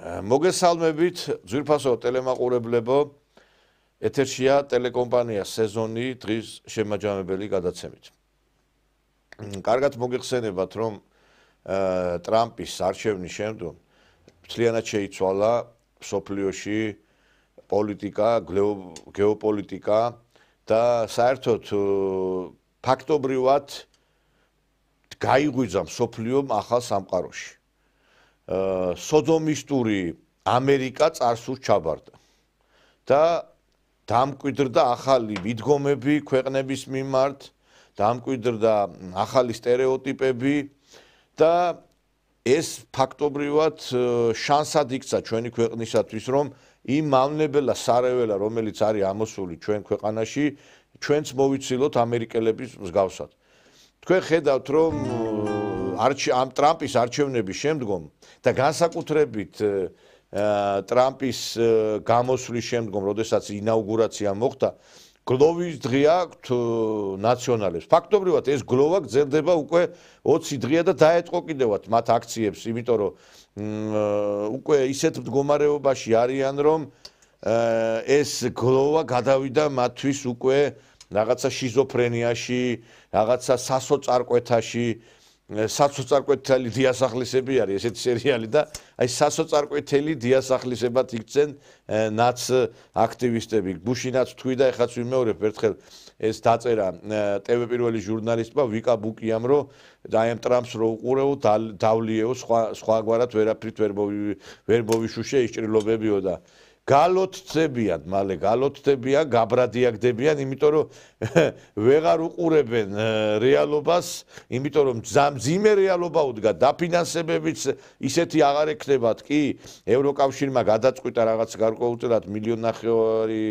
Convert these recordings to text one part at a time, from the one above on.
მოგესალმებით, ძვირფასო ტელემაყურებლებო, ეთერშია ტელეკომპანია სეზონი დღის შემაჯამებელი გადაცემით. კარგად მოგეხსენებათ, რომ ტრამპის არჩევნის შემდგომ მთლიანად შეიცვალა მსოფლიოში პოლიტიკა, გეოპოლიტიკა და საერთოდ ფაქტობრივად გაიღვიძა მსოფლიომ ახალ სამყაროში. სოდომისტური ამერიკა წარსულს ჩაბარდა და დამკვიდრდა ახალი მიდგომები ქვეყნების მიმართ, დამკვიდრდა ახალი სტერეოტიპები და ეს ფაქტობრივად შანსად იქცა ჩვენი ქვეყნისათვის, რომ იმ მავნებელა სარეველა, რომელიც არის ამოსული ჩვენ ქვეყანაში, ჩვენც მოვიცილოთ ამერიკელების მსგავსად. თქვენ ხედავთ, რომ ამ ტრამპის არჩევნების შემდგომ და განსაკუთრებით ტრამპის გამოსვლის შემდგომ, როდესაც ინაუგურაცია მოხდა, გლოვის დღე აქვთ ნაციონალებს. ფაქტობრივად ეს გლოვა გრძელდება უკვე 20 დღეა და დაეთყო კიდევაც მათ აქციებს, იმიტომ რომ უკვე ისეთ მდგომარეობაში არიან, რომ ეს გლოვა გადავიდა მათთვის უკვე რაღაცა შიზოფრენიაში, რაღაცა სასოწარკვეთაში, სასოწარკვეთელი დიასახლისები არის ესეთი სერიალი და აი სასოწარკვეთელი დიასახლისებად იქცენ ნაც აქტივისტები. გუშინაც თქვი და ეხლაც ვიმეორებ ერთხელ ეს დაწერა ტევე პირველი ჟურნალისტმა ვიკა ბუკიამ, რომ აი ამ ტრამპს რო უყურეო დავლიეო სხვაგვარად ვერაფრით ვერ მოვიშუშე ისჭრილობებიო და გალოთდებიან, მალე გალოთდებიან, გაბრადიაგდებიან, იმიტომ რომ ვეღარ უყურებენ რეალობას, იმიტომ რომ მძიმე რეალობა უდგა, დაფინანსებებიც ისეთი აღარ ექნებათ კი, ევროკავშირმა გადაწყვიტა რაღაც გარკვეულწილად 1,5 მილიონი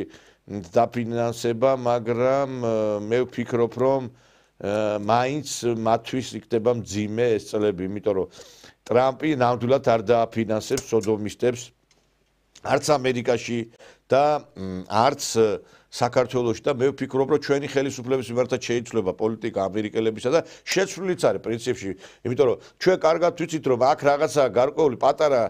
დაფინანსება, მაგრამ მე ვფიქრობ, რომ მაინც მათთვის იქნება მძიმე ეს წლები, იმიტომ რომ ტრამპი ნამდვილად არ დააფინანსებს სოდომისტებს არც ამერიკაში და არც საქართველოში და მე ვფიქრობ, რომ ჩვენი ხელისუფლების მიმართაც შეიცვლება პოლიტიკა ამერიკელებისა და შეცვლილიც არის პრინციპში, იმიტომ რომ ჩვენ კარგად ვიცით, რომ აქ რაღაცა გარკვეული პატარა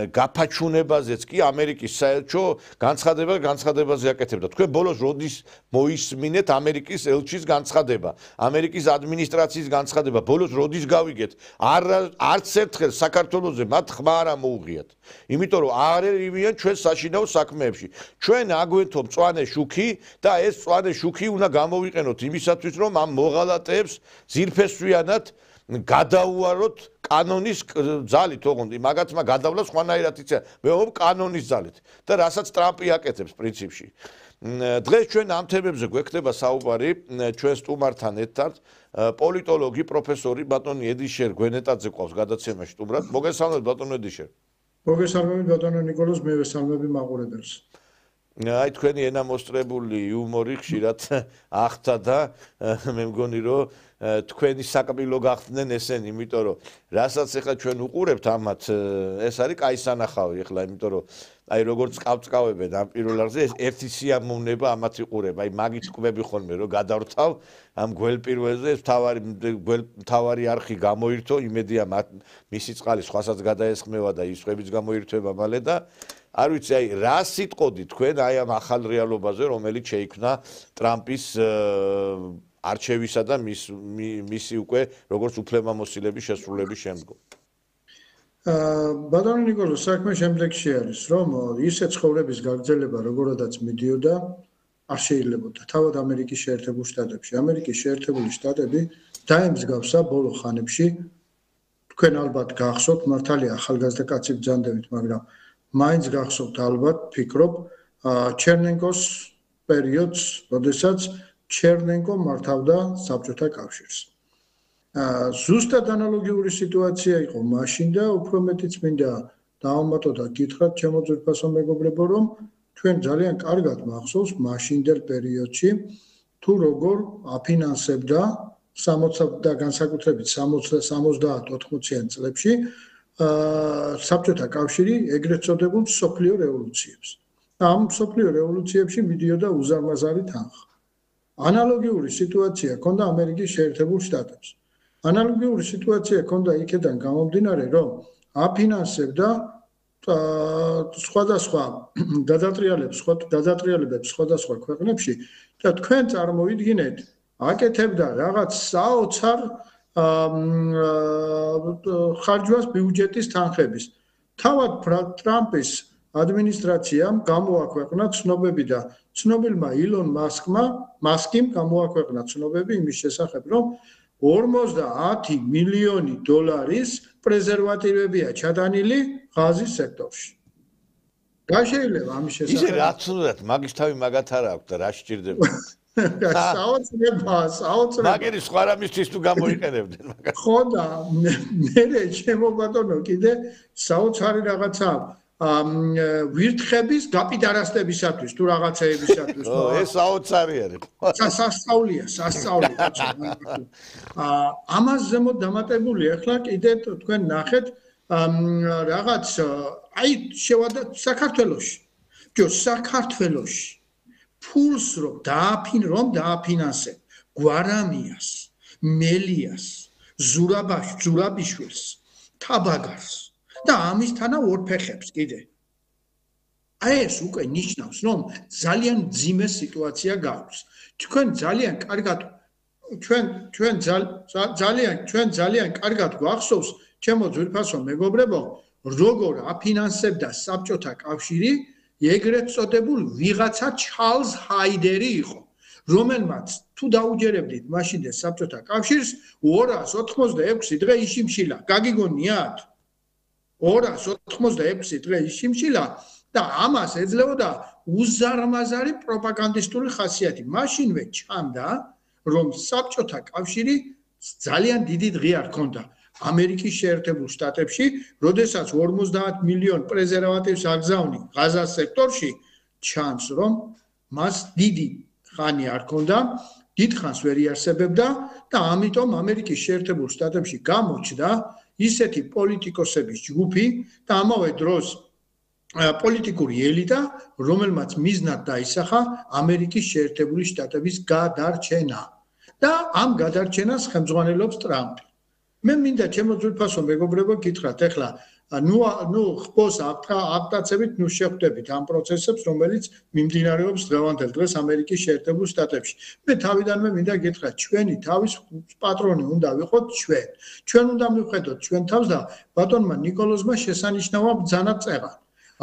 გაფაჩუნებაზეც კი ამერიკის საელჩო განცხადებაზე აკეთებდა. თქვენ ბოლოს როდის მოისმინეთ ამერიკის ელჩის განცხადება, ამერიკის ადმინისტრაციის განცხადება, ბოლოს როდის გავიგეთ? არც ერთხელ საქართველოზე მათ ხმა არ მოუღიათ. იმიტომ რომ არ ერივიან ჩვენ საშინაო საქმეებში. ჩვენ აგვენთო მწვანე შუქი და ეს მწვანე შუქი უნდა გამოვიყენოთ იმისათვის, რომ ამ მოღალატეებს ძირფესვიანად გადაუაროთ კანონის ძალით, ოღონდ მაგათმა გადავლა სხვანაირად იციან, მე ვამბობ კანონის ძალით და რასაც ტრამპი აკეთებს პრინციპში. დღეს ჩვენ ამ თემებზე გვექნება საუბარი ჩვენ სტუმართან ერთად პოლიტოლოგი პროფესორი ბატონი ედიშერ გვენეტაძე ყავს გადაცემაში სტუმრად. მოგესალმებით ბატონო ედიშერ. მოგესალმებით ბატონო ნიკოლოზ, მე ვესალმები მაყურებელს. აი თქვენი ენამოსტრებული იუმორი ხშირად ახთა და მე მგონი რომ თქვენი საკბილო გახდნენ ესენი, იმიტომ რომ რასაც ახლა ჩვენ უყურებთ ამათ ეს არის კაი სანახავი ახლა, იმიტომ რომ აი როგორც ყავწკავებენ ამ პირველ რიგზე ეს ერთი სიამოვნება ამათ იყურება, აი მაგით ყვები ხოლმე რომ გადავრთავ ამ გველპირველზე ეს მთავარი არხი გამოირთო, იმედია მისი წყალი სხვასაც გადაესხმევა და ის ყვებიც გამოირთვება მალე და არ ვიცი, აი რა სიტყოდი თქვენ აი ამ ახალ რეალობაზე, რომელიც შეიქმნა ტრამპის არჩევისა და მისი უკვე როგორც უფლებამოსილების შესრულების შემდგომ. ბატონო ნიკოლოზ, საქმე შემდეგში არის, რომ ისე ცხოვრების გაგრძელება როგორადაც მიდიოდა, არ შეიძლებოდა. თავად ამერიკის შეერთებულ შტატებში. ამერიკის შეერთებული შტატები დაემსგავსა ბოლო ხანებში, თქვენ ალბათ გახსოვთ, მართალია ახალგაზრდა კაცი ბრძანდებით, მაგრამ მაინც გახსოვთ ალბათ, ფიქრობ, ჩერნენკოს პერიოდს, როდესაც ჩერნენკო მართავდა საბჭოთა კავშირს. ზუსტად ანალოგიური სიტუაცია იყო მაშინ და უფრო მეტიც მინდა დავამატო და გითხრათ, ჩემო ძვირფასო მეგობრებო, რომ ჩვენ ძალიან კარგად მახსოვს მაშინდელ პერიოდში თუ როგორ აფინანსებდა 60 და განსაკუთრებით 70-80-90-იან წლებში საბჭოთა კავშირი ეგრეთ წოდებულ მსოფლიო რევოლუციებს. ამ მსოფლიო რევოლუციებში მიდიოდა უზარმაზარი თანხა. ანალოგიური სიტუაცია ჰქონდა ამერიკის შეერთებულ შტატებს. ანალოგიური სიტუაცია ჰქონდა იქედან გამომდინარე, რომ აფინანსებდა სხვადასხვა გადატრიალებებს სხვადასხვა ქვეყნებში და თქვენ წარმოვიდგინეთ, აკეთებდა რაღაც საოცარ ხარჯვას ბიუჯეტის თანხების. თავად ტრამპის ადმინისტრაციამ გამოაქვეყნა ცნობები და ცნობილმა ილონ მასკიმ გამოაქვეყნა ცნობები იმის შესახებ, რომ 50 მილიონი დოლარის პრეზერვატივებია ჩადანილი ღაზის სექტორში. რა შეიძლება ამის შესახებ? ისე რა თუნდაც მაგის თავი მაგათ არ აქვს და რა სჭირდება? საოცრება. მაგერი სხვა რამისთვის თუ გამოიყენებდნენ მაგას. ხო და მე ჩემო ბატონო კიდე საოცარი რაღაცა ვირთხების გაპიდარასდებისათვის თუ რაღაცეებისათვის. ეს საოცარი არის. სასწაულია. ამას ზემოთ დამატებული ახლა კიდე თქვენ ნახეთ რაღაც აი შევადა საქართველოში. საქართველოში ფულს რომ დააფინანსებ გვარამიას, მელიას, ზურაბიშვილს, თაბაგარს და ამისთანა ორფეხებს კიდე. აი ეს უკვე ნიშნავს, რომ ძალიან ძიმე სიტუაცია გაქვს. ჩვენ ძალიან კარგად გვახსოვს, ჩემო ძვირფასო მეგობრებო, როგორ აფინანსებდა საბჭოთა კავშირი ეგრეთ წოდებულ ვიღაცა ჩარლზ ჰაიდერი იყო, რომელმაც თუ დაუჯერებდით მაშინდე საბჭოთა კავშირს 286 დღე იშიმშილა. გაგიგონიათ? 286 დღე იშიმშილა და ამას ეძლეოდა უზარმაზარი პროპაგანდისტული ხასიათი. მაშინვე ჩანდა, რომ საბჭოთა კავშირი ძალიან დიდი დღე არ ქონდა. ამერიკის შეერთებულ შტატებში, როდესაც 50 მილიონ პრეზერვატივს აგზავნი ღაზას სექტორში, ჩანს, რომ მას დიდი ხანი არ ქონდა, დიდხანს ვერ იარსებებდა და ამიტომ ამერიკის შეერთებულ შტატებში გამოჩნდა ისეთი პოლიტიკოსების ჯგუფი და ამავე დროს პოლიტიკური ელიტა, რომელმაც მიზნად დაისახა ამერიკის შეერთებული შტატების გადარჩენა და ამ გადარჩენას ხელმძღვანელობს ტრამპი. მე მინდა ჩემო ძვირფასო მეგობრებო გითხრათ ახლა ხბოს აქტაცებით შეხვდებით ამ პროცესებს, რომელიც მიმდინარეობს დღევანდელ დღეს ამერიკის შეერთებულ შტატებში. მე თავიდანვე მინდა გითხრათ, ჩვენი თავის პატრონი უნდა ვიყოთ ჩვენ. ჩვენ უნდა მივხედოთ ჩვენ თავს და ბატონმა ნიკოლოზმა შესანიშნავა ბრძანა წეღა,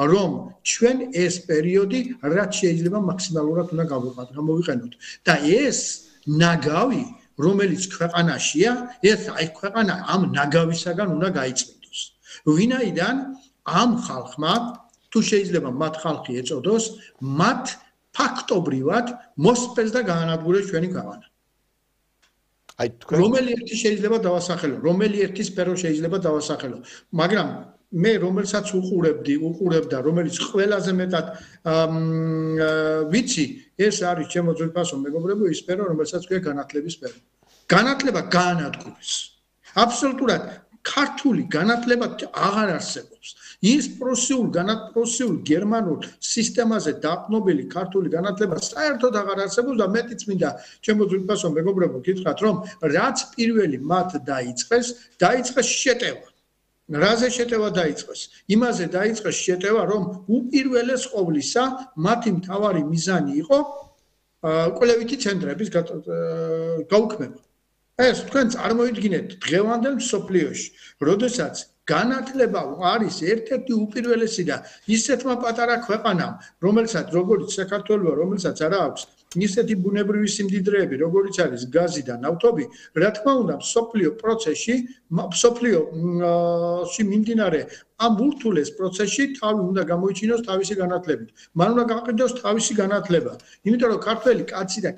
რომ ჩვენ ეს პერიოდი რაც შეიძლება მაქსიმალურად უნდა გამოვიყენოთ და ეს ნაგავი რომელიც ქვეყანაშია, ეს აი ქვეყანა ამ ნაგავისაგან უნდა გაიწმინდოს. ვინაიდან ამ ხალხმა, თუ შეიძლება მათ ხალხი ეწოდოს, მათ ფაქტობრივად მოსწრეს და გაანადგურეს ჩვენი ქვეყანა. აი თქვენ რომელი ერთი შეიძლება დავასახელო, რომელი ერთი სფერო შეიძლება დავასახელო, მაგრამ მე რომელსაც უყურებდა, რომელიც ყველაზე მეტად ვიცი, ეს არის ჩემო ძვირფასო მეგობრებო, ის სფერო, რომელსაც ქვია განათლების სფერო. განათლება გაანადგურეს. აბსოლუტურად ქართული განათლება აღარ არსებობს. ის პრუსიულ გერმანულ სისტემაზე დაყრდნობილი ქართული განათლება საერთოდ აღარ არსებობს და მეტიც მინდა ჩემო ძვირფასო მეგობრებო გითხრათ, რომ რაც პირველი მათ დაიწყეს შეტევა. რაზე შეტევა დაიწყეს? იმაზე დაიწყეს შეტევა, რომ უპირველეს ყოვლისა მათი მთავარი მიზანი იყო კვლევითი ცენტრების გაუქმება. ეს თქვენ წარმოიდგინეთ დღევანდელ მსოფლიოში, როდესაც განათლება არის ერთ-ერთი უპირველესი და ისეთმა პატარა ქვეყანამ, როგორც საქართველოა, რომელსაც არა აქვს ისეთი ბუნებრივი სიმდიდრეები, როგორც არის გაზი და ნავთობი, რა თქმა უნდა, მსოფლიოში მიმდინარე ამ ურთულეს პროცესში თავი უნდა გამოიჩინოს თავისი განათლებით. მან უნდა გაყიდოს თავისი განათლება, იმიტომ რომ ქართველი კაცი და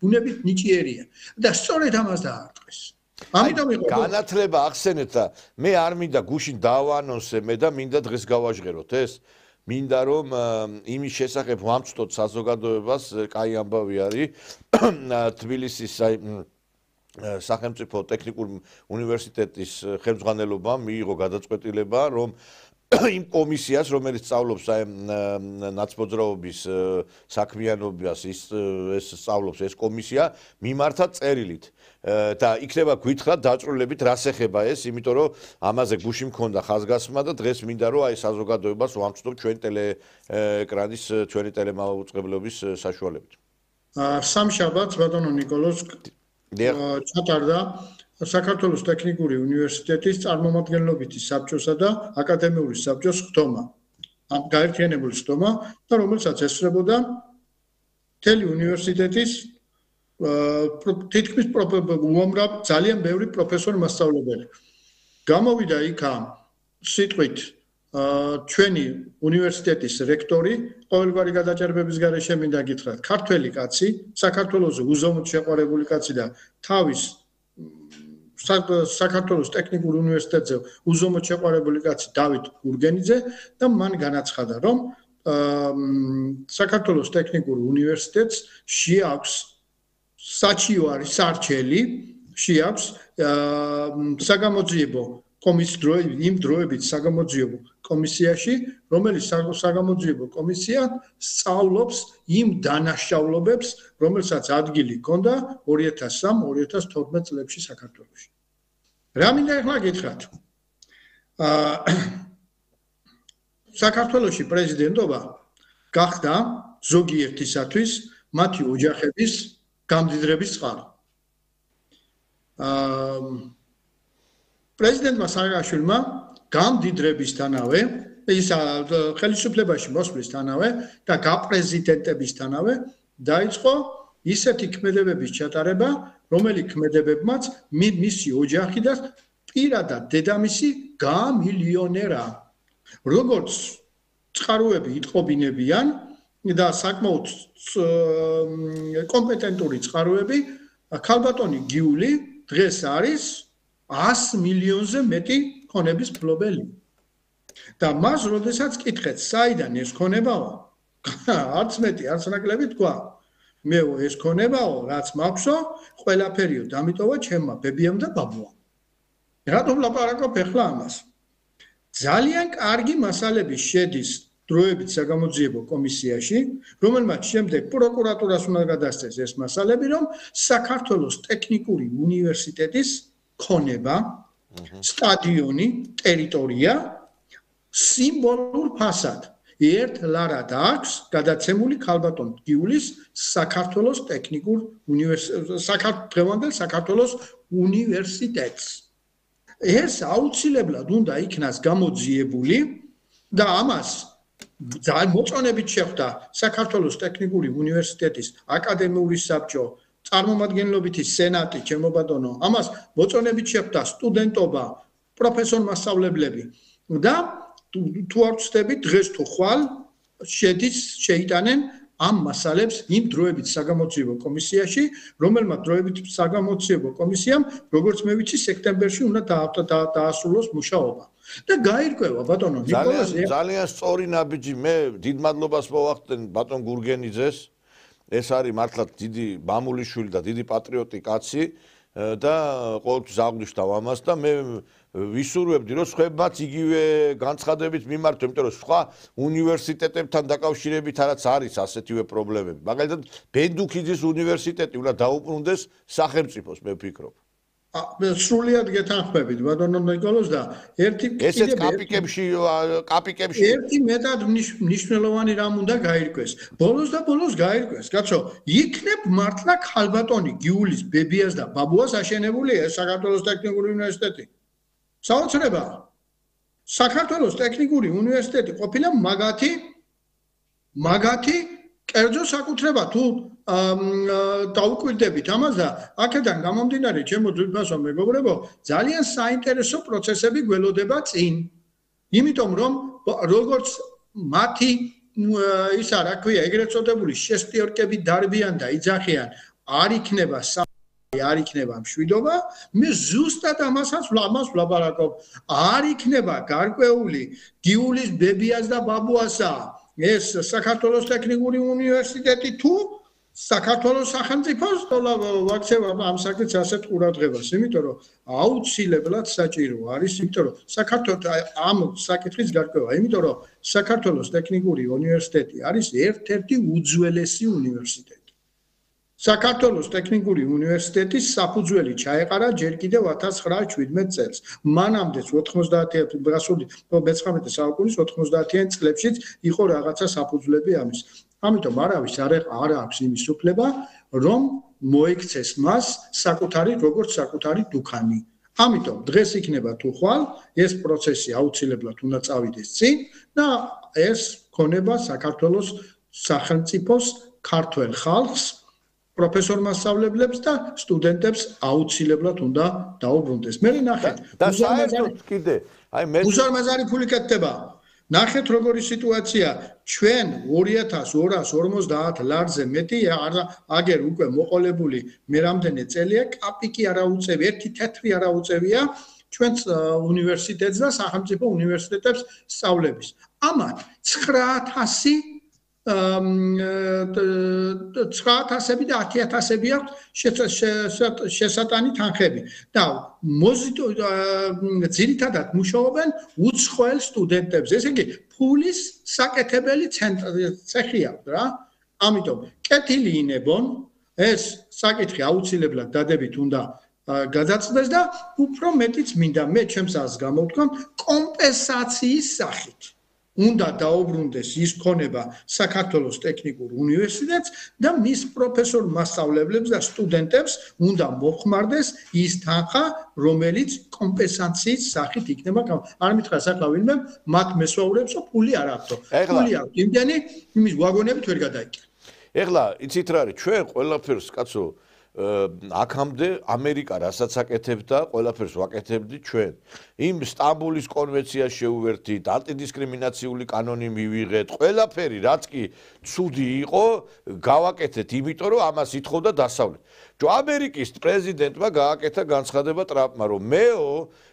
ბუნებით ნიჭიერია და სწორედ ამას დაარტყეს. ამიტომ იყო განათლება ახსენეთ და მე არ მინდა გუშინ დავანონსე მე და მინდა დღეს გავაჟღეროთ ეს. მინდა რომ იმის შესახებ ვამწტოთ საზოგადოებას, კაი ამბავი არის თბილისის სახელმწიფო ტექნიკური უნივერსიტეტის ხელმძღვანელობამ მიიღო გადაწყვეტილება, რომ იმ კომისიას, რომელიც სწავლობს ნაცმოძრაობის საქმიანობას, ეს სწავლობს ეს კომისია მიმართა წერილით და იქნება გითხრათ დაწვრილებით რას ეხება ეს, იმიტომ რომ ამაზე გუში მქონდა ხაზგასმა და დღეს მინდა რომ აი საზოგადოებას ვამცნობ ჩვენ ტელეეკრანის ჩვენი ტელემაუწყებლობის საშუალებით. სამშაბათს ბატონო ნიკოლოზ ჩატარდა საქართველოს ტექნიკური უნივერსიტეტის წარმომადგენლობითი საბჭოსა და აკადემიური საბჭოს ხდომა. გაერთიანებული ხდომა და რომელსაც ესწრებოდა მთელი უნივერსიტეტის თითქმის უამრავ ძალიან ბევრი პროფესორ-მასწავლებელი. გამოვიდა იქა სიტყვით ჩვენი უნივერსიტეტის რექტორი, ყოველგვარი გადაჭერბების გარეშე მინდა გითხრათ, ქართველი კაცი, საქართველოზე უზომოდ შეყვარებული კაცი და თავის საქართველოს ტექნიკურ უნივერსიტეტზე უზომოდ შეყვარებული კაცი დავით გურგენიძე და მან განაცხადა, რომ საქართველოს ტექნიკურ უნივერსიტეტს შეაქვს საჩიო არის სარჩელი, შეაქვს საგამოძიებო იმ დროებით საგამოძიებო კომისიაში, რომელიც საგამოძიებო კომისია სწავლობს იმ დანაშაულობებს, რომელსაც ადგილი ჰქონდა 2003-2012 წლებში საქართველოში. რა მინდა ახლა გითხრათ? საქართველოში პრეზიდენტობა გახდა ზოგიერთისათვის მათი ოჯახების გამდიდრების წყარო. პრეზიდენტმა სააკაშვილმა გამდიდრებისთანავე, ისა ხელისუფლებაში მოსვლისთანავე და გაპრეზიდენტებისთანავე დაიწყო ისეთი ქმედებების ჩატარება, რომელი ქმედებებმაც მისი ოჯახი და პირადად დედამისი გამილიონერა. როგორც წყაროები იტყობინებიან და საკმაოდ კომპეტენტური წყაროები, ქალბატონი გიული დღეს არის 100 მილიონზე მეტი ქონების მფლობელი. და მას როდესაც კითხეთ, საიდან ეს ქონებაო? არც მეტი, არც ნაკლები თქვა. მეო ეს ქონებაო, რაც მაქვსო, ყველაფერიო დამიტოვა ჩემმა ბებიამ და ბაბუამ. რატომ ლაპარაკობ ახლა ამას? ძალიან კარგი მასალები შედის დროებით საგამოძიებო კომისიაში, რომელმაც შემდეგ პროკურატურას უნდა გადასცეს ეს მასალები, რომ საქართველოს ტექნიკური უნივერსიტეტის ქონება, სტადიონი, ტერიტორია სიმბოლურ ფასად ერთ ლარად აქვს გადაცემული ქალბატონ გიულის საქართველოს ტექნიკურ საქართველოს უნივერსიტეტს. ეს აუცილებლად უნდა იქნას გამოძიებული და ამას ძალიან მოწონებით შეხვდა საქართველოს ტექნიკური უნივერსიტეტის აკადემიური საბჭო, წარმომადგენლობითი სენატი, ჩემო ბატონო, ამას მოწონებით შეხვდა სტუდენტობა, პროფესორ-მასწავლებლები და თუ არ ვცდები დღეს თუ ხვალ შეიტანენ ამ მასალებს იმ დროებით საგამოძიებო კომისიაში, რომელმაც დროებით საგამოძიებო კომისიამ, როგორც მე ვიცი, სექტემბერში უნდა დაასრულოს მუშაობა. და გაირკვევა ბატონო ნიკოლოზ ძალიან სწორი ნაბიჯი, მე დიდ მადლობას მოვახდენ ბატონ გურგენიძეს. ეს არის მართლა დიდი მამულიშვილი და დიდი პატრიოტი კაცი და ყოველთვის აღვნიშნავ ამას და მე ვისურვებდი რომ სხვებმაც იგივე განცხადებით მიმართო, იმიტომ რომ სხვა უნივერსიტეტებთან დაკავშირებით არაც არის ასეთივე პრობლემები. მაგალითად, ბენდუქიძის უნივერსიტეტი უნდა დაუბრუნდეს სახელმწიფოს, მე ვფიქრობ. სრულიად გეთანხმებით ბატონო ნიკოლოზ და ერთი ესეც კაპიკებში ერთი მეტად მნიშვნელოვანი რამ უნდა გაირკვეს. ბოლოს და ბოლოს გაირკვეს, კაცო, იქნებ მართლა ქალბატონი გიულის ბებიას და ბაბუას აშენებული ეს საქართველოს ტექნიკური უნივერსიტეტი. საოცრება. საქართველოს ტექნიკური უნივერსიტეტი ყოფილა მაგათი კერძო საკუთრება თუ დაუკვირდებით ამას და აქედან გამომდინარე ჩემო ძვირფასო მეგობრებო ძალიან საინტერესო პროცესები გველოდება წინ. იმიტომ რომ როგორც მათი ისა რა ქვია ეგრეთ წოდებული შეშტიორკები დარბიან და იძახიან არ იქნება არ იქნება მშვიდობა, მე ზუსტად ამასაც ვლაპარაკობ. არ იქნება გარკვეული გიულის ბებიას და ბაბუასა ეს საქართველოს ტექნიკური უნივერსიტეტი თუ საქართველოს სახელმწიფოს ვაქცევა ამ საკითხს ასეთ ყურადღებას, იმიტომ რომ აუცილებლად საჭირო არის, იმიტომ რომ საქართველოს ამ საკითხის გარკვევა, იმიტომ რომ საქართველოს ტექნიკური უნივერსიტეტი არის ერთ-ერთი უძველესი უნივერსიტეტი. საქართველოს ტექნიკური უნივერსიტეტის საფუძველი ჩაეყარა ჯერ კიდევ 1917 წელს. მანამდეც 19 საუკუნის 90-იან წლებშიც იყო რაღაცა საფუძვლები ამის. ამიტომ არავის არ აქვს იმის უფლება, რომ მოექცეს მას როგორც საკუთარი დუქანი. ამიტომ დღეს იქნება თუ ხვალ ეს პროცესი აუცილებლად უნდა წავიდეს წინ და ეს ქონება საქართველოს სახელმწიფოს ქართველ ხალხს პროფესორ-მასწავლებლებს და სტუდენტებს აუცილებლად უნდა დაუბრუნდეს. მე ნახეთ, უზარმაზარი ფული კეთდება. ნახეთ როგორი სიტუაცია, ჩვენ 2250 ლარზე მეტი აგერ უკვე მოყოლებული მე რამდენი წელია, კაპიკი არ აუწევია, ერთი თეთრი არ აუწევია ჩვენს უნივერსიტეტს და სახელმწიფო უნივერსიტეტებს სწავლების. ამან 9,000-ები და 10,000-ები აქვს შესატანი თანხები და ძირითადად მუშაობენ უცხოელ სტუდენტებზე. ესე იგი, ფულის საკეთებელი ცეხი აქვს რა. ამიტომ კეთილი ინებონ, ეს საკითხი აუცილებლად დადებით უნდა გადაწყდეს და უფრო მეტიც მინდა მე ჩემს აზრს გამოვთქვამ კომპენსაციის სახით. უნდა დაუბრუნდეს ის ქონება საქართველოს ტექნიკურ უნივერსიტეტს და მის პროფესორ-მასწავლებლებს და სტუდენტებს უნდა მოხმარდეს ის თანხა, რომელიც კომპენსაციის სახით იქნება. არ მითხრას ახლა ვინმე მათ მესვაურებს, ფული არ აქვს. ფული აქვს, იმდენი იმის ვაგონებით ვერ გადაიკეთე. ეხლა იცით რა არის, ჩვენ ყველაფერს კაცო აქამდე ამერიკა რასაც აკეთებდა, ყველაფერს ვაკეთებდი ჩვენ. იმ სტამბულის კონვენციას შეუვერთით, ანტიდისკრიმინაციული კანონი მივიღეთ, ყველაფერი რაც კი ცუდი იყო, გავაკეთეთ, იმიტომ რომ ამას ითხოვდა დასავლეთ. ამერიკის პრეზიდენტმა გააკეთა განცხადება ტრამპმა, რომ მეო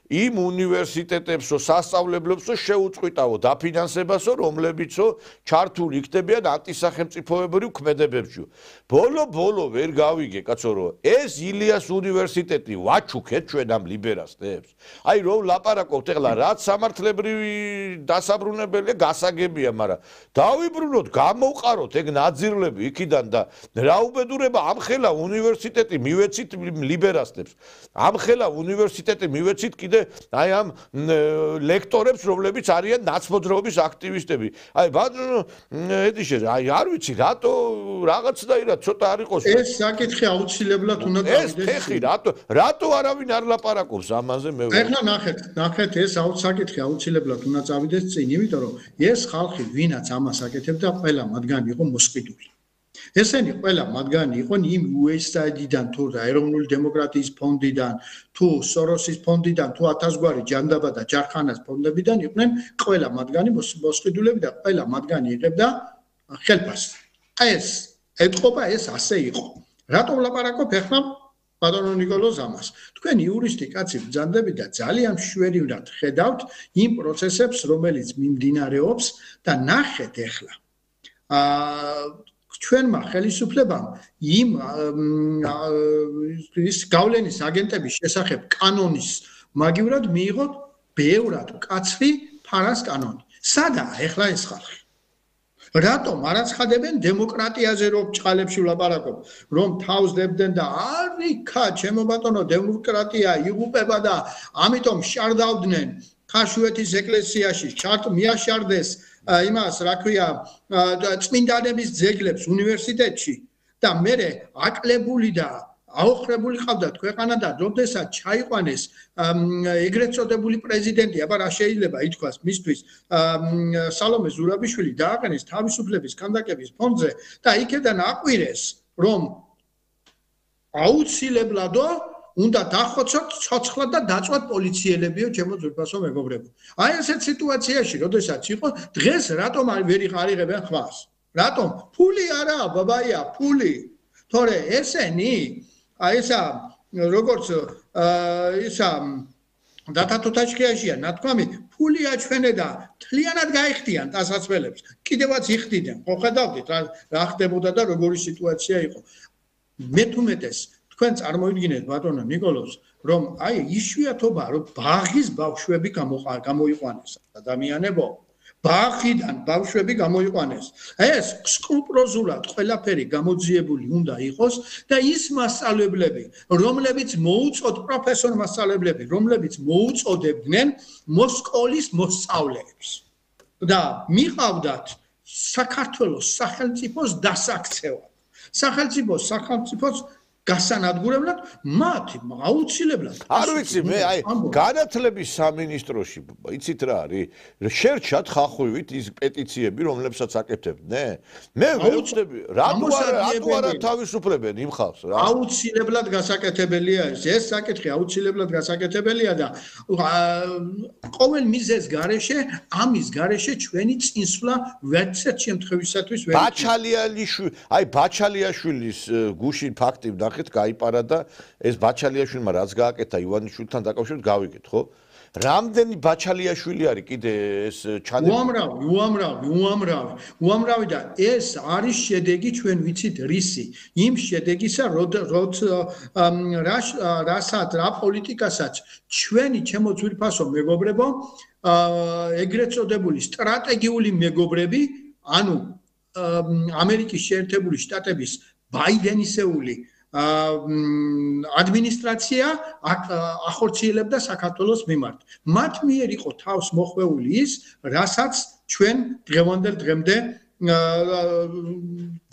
იმ უნივერსიტეტებსო, სასწავლებლებსო შეუწყვიტავო დაფინანსებასო, რომლებიცო ჩართული იქნებიან ანტისახელმწიფოებრივ ქმედებებში. ბოლო ვერ გავიგე, კაცო, რომ ეს ილიას უნივერსიტეტი ვაჩუქეთ ჩვენ ამ ლიბერასტებს. აი რომ ლაპარაკობთ ეხლა რაც სამართლებრივი დასაბრუნებელია, გასაგებია, მაგრამ დავიბრუნოთ, გამოვყაროთ ეგ ნაძირლები იქიდან და რა უბედურება ამხელა უნივერსიტეტი მივეცით ლიბერასტებს. ამხელა უნივერსიტეტი მივეცით კიდე აი ამ ლექტორებს, რომლებიც არიან ნაცმოძრაობის აქტივისტები. აი ბატონო ედიშე, აი არ ვიცი, რატო რაღაცნაირად ცოტა არ იყოს. ეს საკითხი აუცილებლად უნდა დავიდეს. ეს ფეხი რატო არავინ არ ლაპარაკობს ამაზე მე. ეხლა ნახეთ, ეს საკითხი აუცილებლად უნდა წავიდეს წინ, იმიტომ რომ ეს ხალხი, ვინაც ამას აკეთებდა, ყველა მათგანი იყო მოსყიდული. ესენი ყველა მათგანი იყვნენ იმ USAID-დან თუ ეროვნული დემოკრატიის ფონდიდან, თუ სოროსის ფონდიდან, თუ 1000 გვარი ჯანდაბა და ჯარხანას ფონდებიდან იყვნენ ყველა მათგანი მოსყიდულები და ყველა მათგანი იღებდა ხელფასს. ეს ეთყობა, ეს ასე იყო. რატომ ვლაპარაკობ ახლა ბატონო ნიკოლოზ ამას? თქვენ იურისტი კაცი ბრძანდებით და ძალიან მშვენივრად ხედავთ იმ პროცესებს, რომელიც მიმდინარეობს და ნახეთ ახლა. ჩვენმა ხელისუფლებამ იმ გავლენის აგენტების შესახებ კანონის მაგივრად მიიღოთ ბევრად მკაცრი ფარას კანონი. სადაა ახლა ეს ხალხი? რატომ არ აცხადებენ დემოკრატიაზე, რომ ჭყალებში ვლაპარაკობ, რომ თავს დებდნენ და არიქა, ჩემო ბატონო, დემოკრატია იღუპება და ამიტომ შარდავდნენ ხაშუეთის ეკლესიაში, მიაშარდეს იმას, რა ქვია, წმინდანების ძეგლებს უნივერსიტეტში და მერე აკლებული და აოხრებული ყავდათ ქვეყანა და როდესაც ჩაიყვანეს ეგრეთ წოდებული პრეზიდენტი, აბა რა შეიძლება ითქვას მისთვის, სალომე ზურაბიშვილი დააყენეს თავისუფლების ქანდაკების ფონდზე და იქედან აყვირეს, რომ აუცილებლადო უნდა დახოცოთ ცოცხლად და დაწვათ პოლიციელებიო, ჩემო ძვირფასო მეგობრებო. აი ესეთ სიტუაციაში, როდესაც იყო, დღეს რატომ ვერ იღებენ ხმას? რატომ? ფული არა, ბაბაია, ფული. თორე ესენი, აი ესა როგორც ისა დათათუთაშქიაშია ნათქვამი ფული აჩვენე და თლიანად გაიხდიან ტასაცველებს კიდევაც იხდიდნენ ხო ხედავდით რა ხდებოდა და როგორი სიტუაცია იყო მე თუმეტეს თქვენ წარმოიდგინეთ ბატონო ნიკოლოზ რომ აი იშვიათობა რომ ბაღის ბავშვები გამოიყვანეს ადამიანებო ბაღიდან ბავშვები გამოიყვანეს ეს სკრუპულოზულად ყველაფერი გამოძიებული უნდა იყოს და ის მასწავლებლები რომლებიც მოუწოდ პროფესორ მასწავლებლები რომლებიც მოუწოდებდნენ მოსკოლის მოსწავლეებს და მიყავდათ საქართველოს სახელმწიფოს დასაქცევად სახელმწიფოს გასანადგურებლად მათ აუცილებლად არ ვიცი მე აი განათლების სამინისტროში იცით რა არის შერჩათ ხახვივით ის პეტიციები რომლებსაც აკეთებდნენ მე ვერ ვწდები რატო არა თავისუფლებენ იმ ხალხს რა აუცილებლად გასაკეთებელია ეს საკითხი აუცილებლად გასაკეთებელია და ყოველ მიზეზ გარეშე ამის გარეშე ჩვენი წინსვლა ვერცერთ შემთხვევისათვის ვერ ბაჩალიაშვილის გუშინ ფაქტი გაიპარა და ეს ბაჩალიაშვილმა რაც გააკეთა ივანიშვილთან დაკავშირებით გავიგეთ ხო? რამდენი ბაჩალიაშვილი არის კიდე ეს უამრავი და ეს არის შედეგი ჩვენ ვიცით რისი იმ შედეგისა რა პოლიტიკასაც ჩვენი ჩემო ძვირფასო მეგობრებო ეგრეთ წოდებული სტრატეგიული მეგობრები ანუ ამერიკის შეერთებული შტატების ბაიდენისეული ადმინისტრაცია ახორციელებდა საქართველოს მიმართ. მათ მიერ იყო თავს მოხვეული ის, რასაც ჩვენ დღევანდელ დღემდე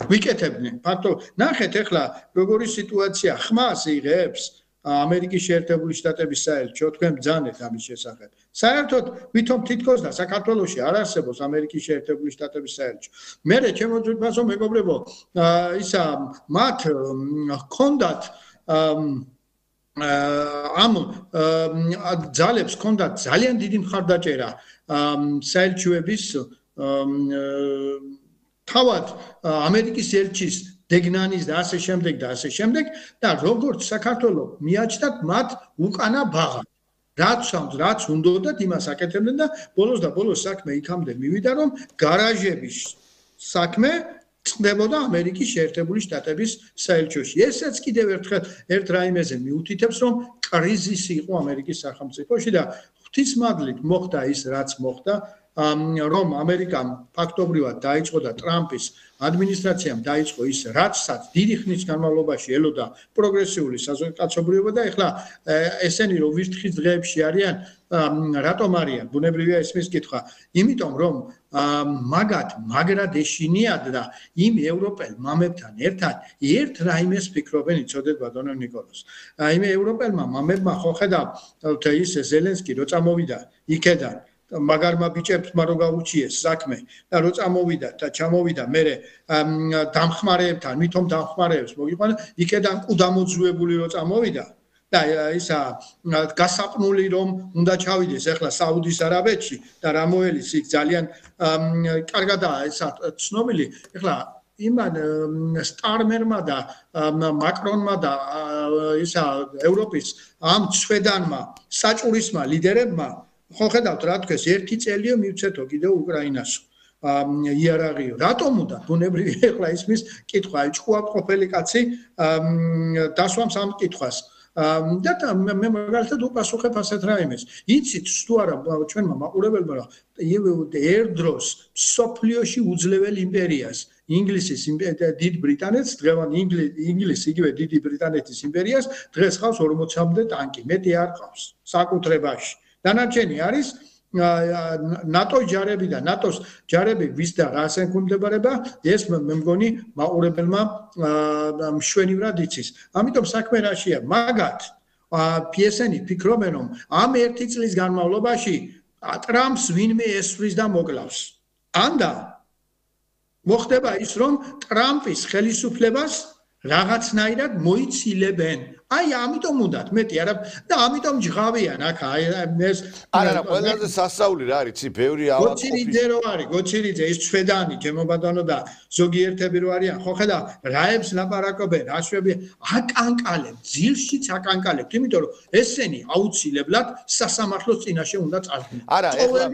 ვიკეთებდნენ. ფაქტობ, ნახეთ ახლა როგორი სიტუაცია ხმას იღებს ამერიკის შეერთებული შტატების საელჩო, თქვენ ბრძანეთ ამის შესახებ. საერთოდ ვითომ თითქოს და საქართველოში არ არსებობს ამერიკის შეერთებული შტატების საელჩო. მე ჩემო ძვირფასო მეგობრებო, ისა მათ ჰქონდათ ამ ძალებს ჰქონდათ ძალიან დიდი მხარდაჭერა საელჩოების თავად ამერიკის ელჩის დეგნანის და ასე შემდეგ და როგორც საქართველოს მიაჩნდათ მათ უკანა ბაღად რაც უნდათ იმას აკეთებდნენ და ბოლოს საქმე იქამდე მივიდა რომ გარაჟების საქმე წდებოდა ამერიკის შეერთებული შტატების საელჩოში ესეც კიდევ ერთხელ ერთ რაიმეზე მიუთითებს რომ კრიზისი იყო ამერიკის სახელმწიფოში და ღვთისმადლით მოხდა ის რაც მოხდა რომ ამერიკამ ფაქტობრივად დაიწყო და ტრამპის ადმინისტრაციამ დაიწყო ის რაცაც დიდი ხნის განმავლობაში ელოდა პროგრესიული საზოგადოებრივობა და ეხლა ესენი რომ ვირთხის დღეებში არიან რატომ არიან ბუნებრივია ისმის კითხვა იმიტომ რომ მაგრად ეშინიათ და იმ ევროპელ მამებთან ერთად ერთ რაიმეს ფიქრობენ იცოდეთ ბატონო ნიკოლოზ აი მე ევროპელმა მამებმა ხო ხედავთ ის ზელენსკი რო წამოვიდა იქედან მაგარმა ბიჭებმა რო გაუჩიეს საქმე და რო წამოვიდა და ჩამოვიდა მე დამხმარეებთან მithom დამხმარეებს მოგიყვანა იქედან კუდამოძუებული რო წამოვიდა და ისა გასაყნული რომ უნდა ჩავიდეს ახლა საუდის არაბეთში და რამოელის იქ ძალიან კარგადაა ისა ცნობილი ახლა იმან სტარმერმა და მაკრონმა და ისა ევროპის ამ ცვედანმა საჭურისმა ლიდერებმა ხო ხედავთ რა თქვეს ერთი წელიო მივცეთო კიდევ უკრაინასო იარაღიო რატომ უნდა ბუნებრივია ახლა ისმის კითხვა ჭკუაყოფელი კაცი დასვამს ამ კითხვას და მე მაგალითად უპასუხებ ასეთ რაიმეს იცით თუ არა ჩვენმა მაყურებელმა რა ერდროს სოფლიოში უძლეველ იმპერიას ინგლისის დიდ ბრიტანეთს დღევანდ ინგლისი იგივე დიდი ბრიტანეთის იმპერიას დღეს ყავს 40-მდე ტანკი მეტი არ ყავს საკუთრებაში დანარჩენი არის ნატოს ჯარები და ნატოს ჯარები ვის და რას ექვემდებარება ეს მე მგონი მაყურებელმა მშვენივრად იცის ამიტომ საქმე რაშია მაგათ პიესენი ფიქრობენ რომ ამ ერთი წლის განმავლობაში ტრამპს ვინმე ესვრის და მოკლავს ანდა მოხდება ის რომ ტრამპის ხელისუფლებას რაღაცნაირად მოიცილებენ აი ამიტომ უნდათ მეტი არა და ამიტომ ჯღავიან აქ აი ეს არა ყველაზე სასწაული რა არის იცი ბევრი გოჩირიძე რო არის გოჩირიძე ის ჩვედანი ჩემო ბატონო და ზოგიერთები რო არიან ხო ხედა რაებს ლაპარაკობენ რაშვები აკანკალებთ ძილშიც აკანკალებთ იმიტომ რომ ესენი აუცილებლად სასამართლოს წინაშე უნდა წარდგნენ არა ეხლა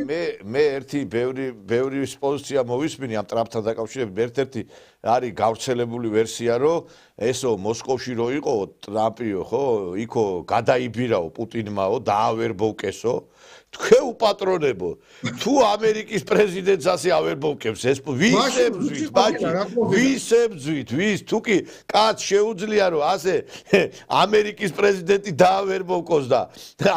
მე ერთი ბევრი პოზიცია მოვისმინე ამ ტრამპთან დაკავშირებით ერთ-ერთი არის გავრცელებული ვერსია რომ ესო მოსკოვში რო იყო ტრამპიო ხო იქო გადაიბირაო პუტინმაო დაავერბოვკესო თქვენ უპატრონებო თუ ამერიკის პრეზიდენტს ასე ავერბოვკებს ეს ვისებძვით ვის თუ კი კაც შეუძლია რომ ასე ამერიკის პრეზიდენტი დაავერბოვკოს და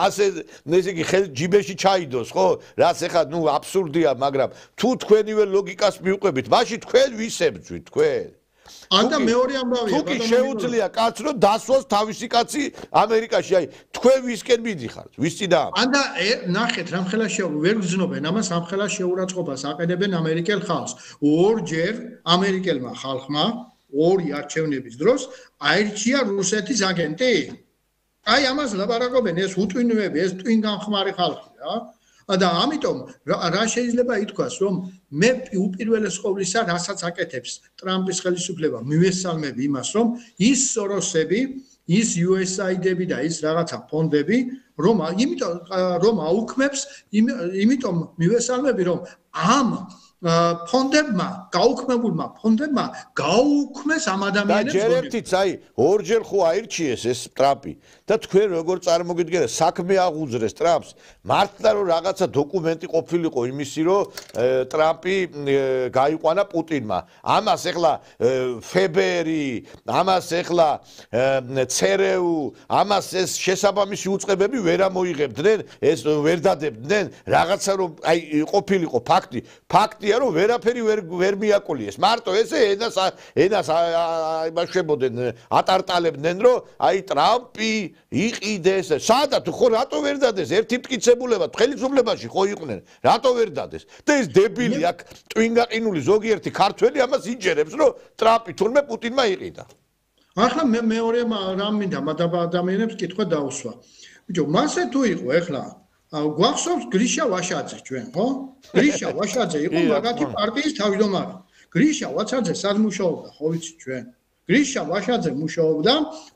ასე ესე იგი ჯიბეში ჩაიდოს ხო რაც ეხლა ნუ აბსურდია მაგრამ თუ თქვენივე ლოგიკას მიუყვებით მაშინ თქვენ ვისებძვით თქვენ ანდა მეორე ამბავია თუ კი შეუძლია კაც რომ დასვას თავისი კაცი ამერიკაში აი თქვენ ვისკენ მიდიხართ ვის წინა ანდა ნახეთ რამხელა ვერ გძნობენ ამას რამხელა შეურაცხყოფას აყენებენ ამერიკელ ხალხს ორჯერ ამერიკელმა ხალხმა ორი არჩევნების დროს აირჩია რუსეთის აგენტი აი ამას ლაპარაკობენ ეს უტვინვები ეს ტვინგანხმარი ხალხი რა და ამიტომ რა შეიძლება ითქვას რომ მე უპირველეს ყოვლისა რასაც აკეთებს ტრამპის ხელისუფლება მივესალმები იმას რომ ის სოროსები ის USAID-ები და ის რაღაცა ფონდები რომ აუქმებს იმიტომ მივესალმები რომ ამ ფონდებმა გაუქმებულმა ფონდებმა გაუქმეს ამ ადამიანებს და ჯერ ერთიც აი ორჯერ ხო აირჩიეს ეს ტრამპი და თქვენ როგორ წარმოგიდგენთ საქმე აღუძრეს ტრამპს მართლა რომ რაღაცა დოკუმენტი ყოფილიყო იმისი რომ ტრამპი გაიყვანა პუტინმა ამას ეხლა ფებერი ამას ეხლა CRU ამას ეს შესაბამისი უწყებები ვერ ამოიღებდნენ ეს ვერ დადებდნენ რაღაცა რომ აი ყოფილიყო ფაქტია რომ ვერაფერი ვერ მიაკოლიეს მარტო ესე ენას იმაშებოდნენ ატარტალებდნენ რომ აი ტრამპი იყიდეს სადაც ხო რატო ვერ დადეს ერთი მტკიცებულება ხელისუფლებაში ხო იყვნენ რატო ვერ დადეს და ეს დებილი აქ ტვინგაყინული ზოგიერთი ქართველი ამას იჯერებს რომ ტრამპი თურმე პუტინმა იყიდა ახლა მეორე რამ მინდა ადამიანებს კითხვა დაუსვა ბიჭო მასე თუ იყო ეხლა გვახსოვს გრიშა ვაშაძე ჩვენ ხო გრიშა ვაშაძე იყო მაგათი პარტიის თავმჯდომარე გრიშა ვაშაძე სად მუშაობდა ხო ვიცი ჩვენ გრიშა ვაშაძე მუშაობდა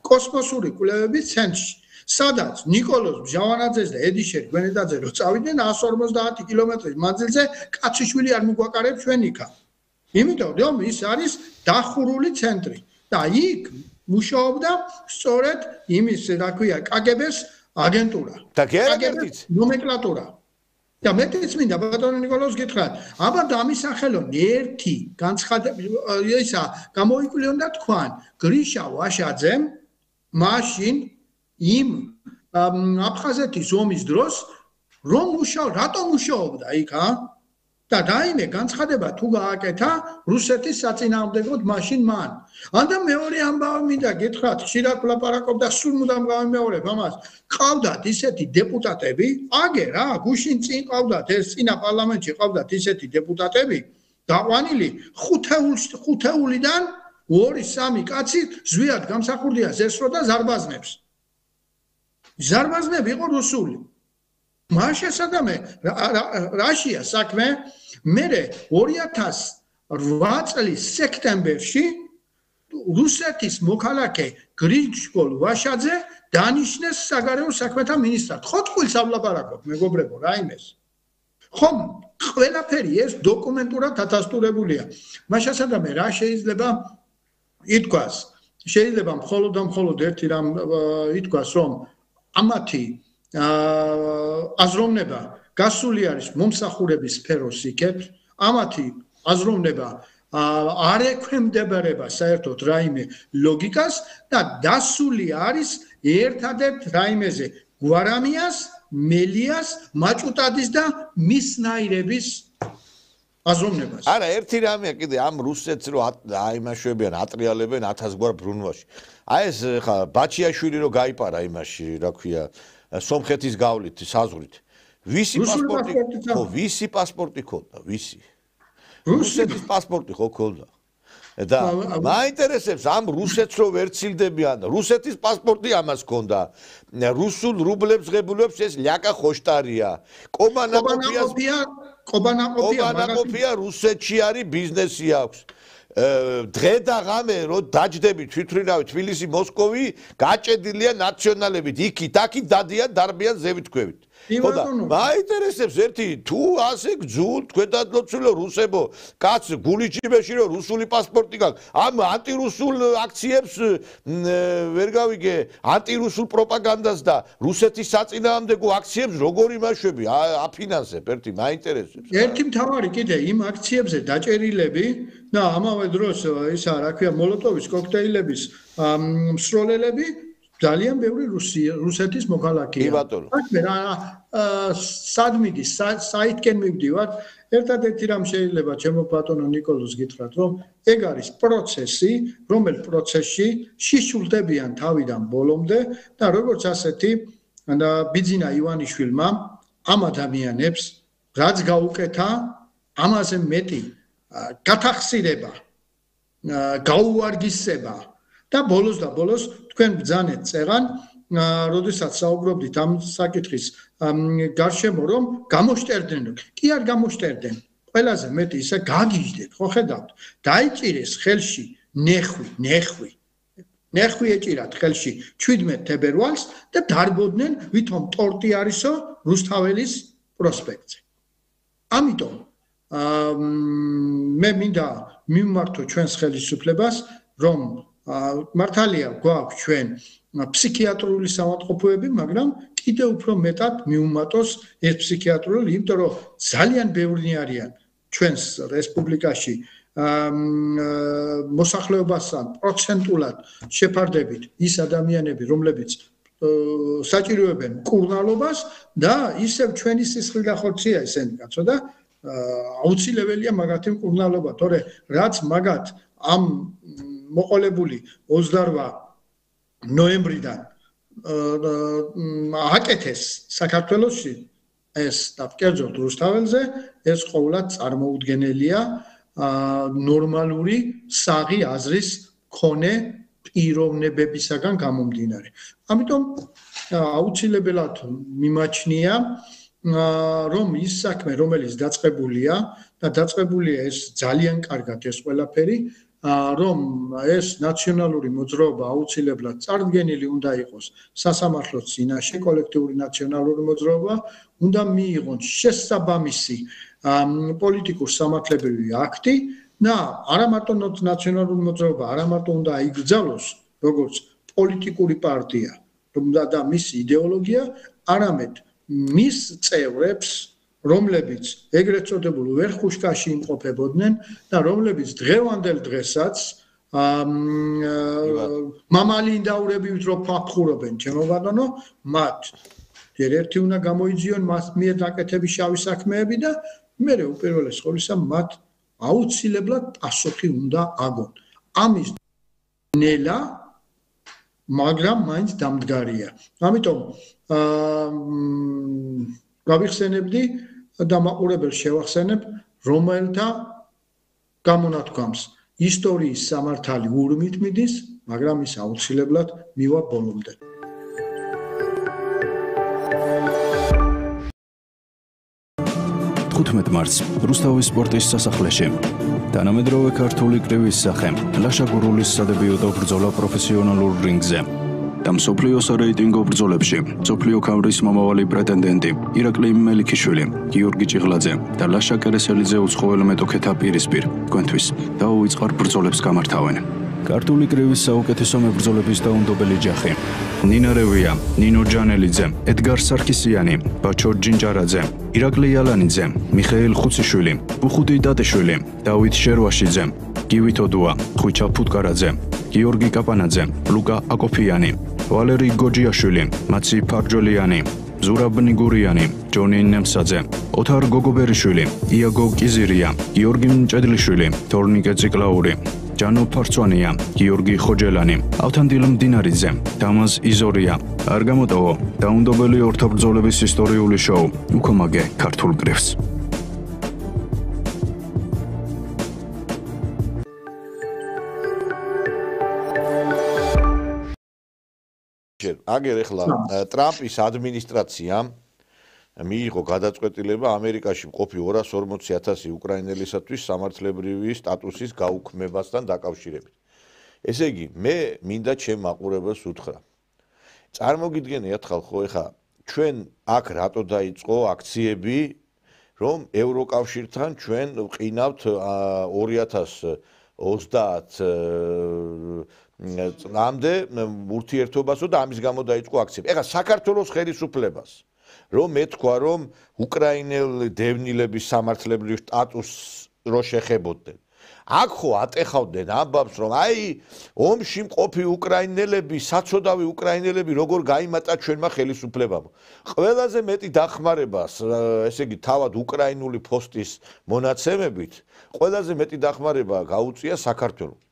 კოსმოსური კვლევების ცენტრში სადაც ნიკოლოზ ბჟავანაძეს და ედიშერ გვენედაძე რო წავიდნენ 150 კილომეტრის მანძილზე კაციშვილი არ მიგვაკარებს ჩვენ იქა იმიტომ რომ ის არის დახურული ცენტრი და იქ მუშაობდა სწორედ იმის რა ქვია კგბ-ს აგენტურა და გერაგერტიც ნომენკლატურა და მეტიც მინდა ბატონო ნიკოლოზ გითხრათ აბა დამისახელონ ერთი განცხადება ისა გამოიკვლიონ და თქვან გრიშა ვაშაძემ მაშინ იმ აფხაზეთის ომის დროს რომ რატომ მუშაობდა იქ და რაიმე განცხადება თუ გააკეთა რუსეთის საწინააღმდეგოდ მაშინ მან ანდა მეორე ამბავი მინდა გითხრათ ხშირად ვლაპარაკობდა სულ მუდამ გავიმეორებ ამას ყავდათ ისეთი დეპუტატები აგე რა გუშინ წინ ყავდათ ეს წინა პარლამენტში ყავდათ ისეთი დეპუტატები დაყვანილი ხუთეულიდან 2-3 კაცი ზვიად გამსახურდია ზესრო და ზარბაზნები იყო რუსული მაშინ სადამე რაშია საქმე მე 2008 წლის სექტემბერში რუსეთის მოქალაქე გრიგოლ ვაშაძე დანიშნეს საგარეო საქმეთა მინისტრად ხო თქვილს ავლაპარაკობ მეგობრებო რაიმეს ხომ ყველაფერი ეს დოკუმენტურად დადასტურებულია მაშინ სადამე რა შეიძლება ითქვას შეიძლება მხოლოდ ერთი რამ ითქვას რომ ამათი აზროვნება გასული არის მომსახურების სფეროს იქებს ამათი აზროვნება არ ექვემდებარება საერთოდ რაიმე ლოგიკას და დასული არის ერთადერთ რაიმეზე გვარამიას მელიას მაჭუტადის და მისნაირების აზროვნებას არა ერთი რამეა კიდე ამ რუსეთს რო აიმაშვებიან ატრიალებენ 1000 გვარ ბრუნვაში აი ეს ხა ბაჩიაშვილი რო გაიპარა იმაში რა ქვია სომხეთის გავლით საზღვრით ვისი პასპორტი ხო ვისი პასპორტი ქონდა ვისი რუსეთის პასპორტი ხო ქონდა და მაინტერესებს ამ რუსეთს რო ვერცილდებიან, რუსეთის პასპორტი ამას ქონდა. რუსულ რუბლებს ღებულობს ეს ლიაკა ხოშტარია. კობანაკოფია რუსეთში არის ბიზნესი აქვს. დღე და ღამე რო დაჯდები თვითმფრინავი თბილისი მოსკოვი გაჭედილია ნაციონალებით იქით აქით დადიან დარბიან ზევითქვევით ხოდა მაინტერესებს ერთი თუ ასე გძულ თქვენდადლოცულო რუსებო კაც გულიჩიბეში რო რუსული პასპორტი გაქვს ამ ანტირუსულ აქციებს ვერ გავიგე ანტირუსულ პროპაგანდას და რუსეთის საწინააღმდეგო აქციებს როგორ იმაშვები აფინანსებ ერთი მაინტერესებს ერთი მთავარი კიდე იმ აქციებზე დაჭერილები და ამავე დროს ისა რა ქვია მოლოტოვის კოქტეილების მსროლელები ძალიან ბევრი რუსეთის მოქალაქეა. კი ბატონო. მე სად მიდის საითკენ მივდივართ ერთადერთი რამ შეიძლება ჩემო ბატონო ნიკოლოზ გითხრათ რომ ეგ არის პროცესი რომელიც პროცესში შიშულდებიან თავიდან ბოლომდე და როგორც ასეთი ბიძინა ივანიშვილმა ამ ადამიანებს რაც გაუკეთა ამაზე მეტი გათახსირება გაუვარგისება და ბოლოს თქვენ ბძანეთ წერან როდესაც საუბრობდით ამ საკითხის გარშემო რომ გამოშტერდნენ კი არ გამოშტერდნენ ყველაზე მეტი ისე გაგიჟდეთ ხო ხედავთ დაიჭირეს ხელში ნეხვი ეჭირათ ხელში 17 თებერვალს და დარბოდნენ ვითომ ტორტი არისო რუსთაველის პროსპექტზე ამიტომ მე მინდა მიმართო ჩვენს ხელისუფლებას რომ მართალია გვაქვს ჩვენ ფსიქიატრიული საავადმყოფოები, მაგრამ კიდევ უფრო მეტად მიუმატოს ეს ფსიქიატრული, იმიტომ რომ ძალიან ბევრი არიან ჩვენს რესპუბლიკაში მოსახლეობასთან პროცენტულად შეფარდებით ის ადამიანები, რომლებიც საჭიროებენ მკურნალობას და ისევ ჩვენი სისხლი და ხორცია ესენი კაცო და აუცილებელია მაგათი მკურნალობა, თორე რაც მაგათ ამ მოყოლებული 28 ნოემბრიდან აკეთეს საქართველოში ეს და კერძოდ რუსთაველზე ეს ყოველად წარმოუდგენელია ნორმალური საღი აზრის მქონე პიროვნებებისაგან გამომდინარე. ამიტომ აუცილებლად მიმაჩნია რომ ის საქმე რომელიც დაწყებულია და დაწყებულია ეს ძალიან კარგად ეს ყველაფერი რომ ეს ნაციონალური მოძრაობა აუცილებლად წარდგენილი უნდა იყოს სასამართლოს წინაშე კოლექტიური ნაციონალური მოძრაობა უნდა მიიღონ შესაბამისი პოლიტიკურ-სამართლებრივი აქტი და არა მარტო ნაციონალური მოძრაობა არა მარტო უნდა აიგრძალოს როგორც პოლიტიკური პარტია და მისი იდეოლოგია არამედ მის წევრებს რომლებიც ეგრეთ წოდებულ ვერხუშკაში იმყოფებოდნენ და რომლებიც დღევანდელ დღესაც მამალინდაურებით რო ფაფხურობენ ჩემო ბატონო მათ ერთი უნდა გამოიძიონ მას მიერ დაკეთების შავი საქმეები და მე უპირველეს ყოვლისა მათ აუცილებლად პასუხი უნდა აგონ ამის ნელა მაგრამ მაინც დამდგარია ამიტომ გავიხსენებდი და მაყურებელს შევახსენებ რომელთა გამონათქვამს ისტორიის სამართალი ურმით მიდის მაგრამ ის აუცილებლად მივა ბოლომდე 15 მარტს რუსთავის სპორტის სასახლეში თანამედროვე ქართული კრივის სახე ლაშა გურულის სადებიუტო ბრძოლა პროფესიონალურ რინგზე და მსოფლიოს რეიტინგო ბრძოლებში მსოფლიო ქამრის მომავალი პრეტენდენტი ირაკლი მელიქიშვილი, გიორგი ჭიღლაძე და ლაშა კერესელიძე უცხოელ მეტოქეთა პირისპირ თქვენთვის დაუვიწყარ ბრძოლებს გამართავენ. ქართული კრივის საუკეთესო მებრძოლების დაუნდობელი ჯახი ნინა რევია, ნინო ჯანელიძე, ედგარ სარქისიანი, ბაჩო ჯინჯარაძე, ირაკლი ალანიძე, მიხეილ ხუციშვილი, ბუხუტი დატიშვილი, დავით შერვაშიძე, გივით ოდუა, ხვიჩა ფუტკარაძე, გიორგი კაპანაძე, ლუკა აკოფიანი, ვალერი გოჯიაშვილი, მაცი ფარჯოლიანი, ზურაბ ნიგურიანი, ჯონი ნემსაძე, ოთარ გოგობერიშვილი, იაგო კიზირია, გიორგი მჭედლიშვილი, თორნიკე ციკლაური, ჯანო ფარცვანია, გიორგი ხოჯელანი, ავთანდილ მდინარიძე, დამაზ იზორია, არ გამოტოვო, დაუნდობელი ორთაბრძოლების ისტორიული შოუ, უკომაგე ქართულ კრივს. აგერ ეხლა ტრამპის ადმინისტრაციამ მიიღო გადაწყვეტილება ამერიკაში მყოფი 240,000 უკრაინელისათვის სამართლებრივი სტატუსის გაუქმებასთან დაკავშირებით. ესე იგი, მე მინდა ჩემ მაყურებელს უთხრა. წარმოგიდგენიათ ხალხო, ეხლა ჩვენ აქ რატო დაიწყო აქციები, რომ ევროკავშირთან ჩვენ ვყინავთ 2030 წლამდე ურთიერთობასო და ამის გამო დაიწყო აქციები. ეხლა საქართველოს ხელისუფლებას რომ ეთქვა რომ უკრაინელ დევნილების სამართლებრივ სტატუსს რო შეხებოდნენ. აქ ხო ატეხავდნენ ამბავს რომ აი ომში მყოფი უკრაინელები, საცოდავი უკრაინელები როგორ გაიმატა ჩვენმა ხელისუფლებამ. ყველაზე მეტი დახმარებას, ესე იგი თავად უკრაინული ფოსტის მონაცემებით, ყველაზე მეტი დახმარება გაუწია საქართველოს.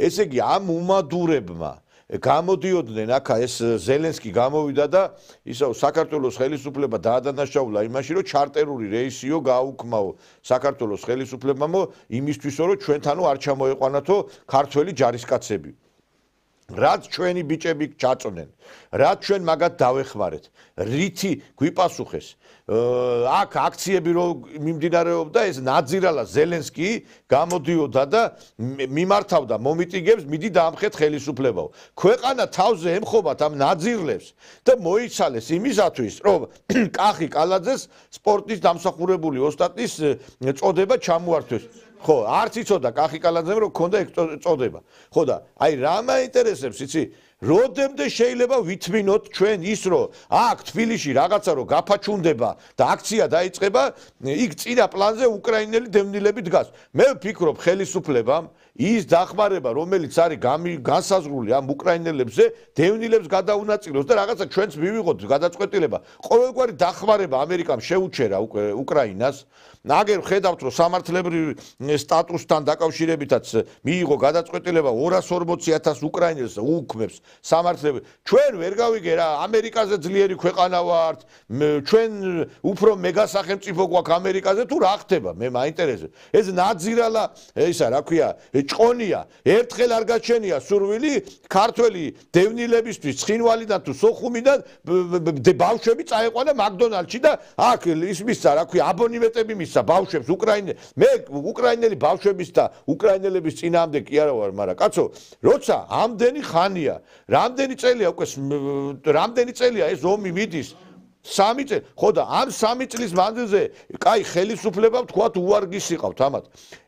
ესე იგი ამ უმადურებმა გამოდიოდნენ აქა ეს ზელენსკი გამოვიდა და ისევ საქართველოს ხელისუფლება დაადანაშაულა იმაში რომ ჩარტერული რეისიო გააუქმაო საქართველოს ხელისუფლებამო იმისთვისო რომ ჩვენთანო არ ჩამოეყვანათო ქართველი ჯარისკაცები რაც ჩვენი ბიჭები ჩაწოდნენ რაც ჩვენ მაგათ დავეხმარეთ რითი გვიპასუხეს აქ აქციები რო მიმდინარეობდა ეს ნაძირალა ზელენსკი გამოდიოდა და მიმართავდა მომიტინგებს მიდი დაამხეთ ხელისუფლებაო ქვეყანა თავზე ემხობათ ამ ნაძირლებს და მოიცალეს იმისათვის რომ კახი კალაძეს სპორტის დამსახურებული ოსტატის წოდება ჩამოართვეს ხო არც იცოდა კახი კალაძემ რომ ქონდა ეგ წოდება ხო და აი რა მაინტერესებს იცი როდემდე შეიძლება ვითმინოთ ჩვენ ის რომ აქ თბილისში რაღაცა რომ გაფაჩუნდება და აქცია დაიწყება იქ წინა პლანზე უკრაინელი დევნილები დგას მე ვფიქრობ ხელისუფლებამ ის დახმარება რომელიც არის განსაზღვრული ამ უკრაინელებზე დევნილებს გადაუნაწილოს და რაღაცა ჩვენც მივიღოთ გადაწყვეტილება ყოველგვარი დახმარება ამერიკამ შეუჩერა უკრაინას ნაგერ ხედავთ რომ სამართლებრივი სტატუსთან დაკავშირებითაც მიიღო გადაწყვეტილება 240,000 უკრაინელს უქმებს სამართლებრივი ჩვენ ვერ გავიგე რა ამერიკაზე ძლიერი ქვეყანა ვართ ჩვენ უფრო მეგა სახელმწიფო გვაქვს ამერიკაზე თუ რა ხდება მე მაინტერესებს ეს ნაძირალა ისა რა ქვია ჭყონია ერთხელ არ გაჩენია სურვილი ქართველი დევნილებისთვის ცხინვალიდან თუ სოხუმიდან ბავშვები წაეყვანა მაკდონალდში და აქ ის მისცა რა ქვია აბონემენტები მისცა ბავშვებს მე უკრაინელი ბავშვების და უკრაინელების წინააღმდეგ კი არა ვარ მაგრამ კაცო როცა ამდენი ხანია რამდენი წელია ეს ომი მიდის 3 წელი ხო და ამ 3 წლის მანძილზე კაი ხელისუფლება ვთქვათ უარგისი ყავთ ამათ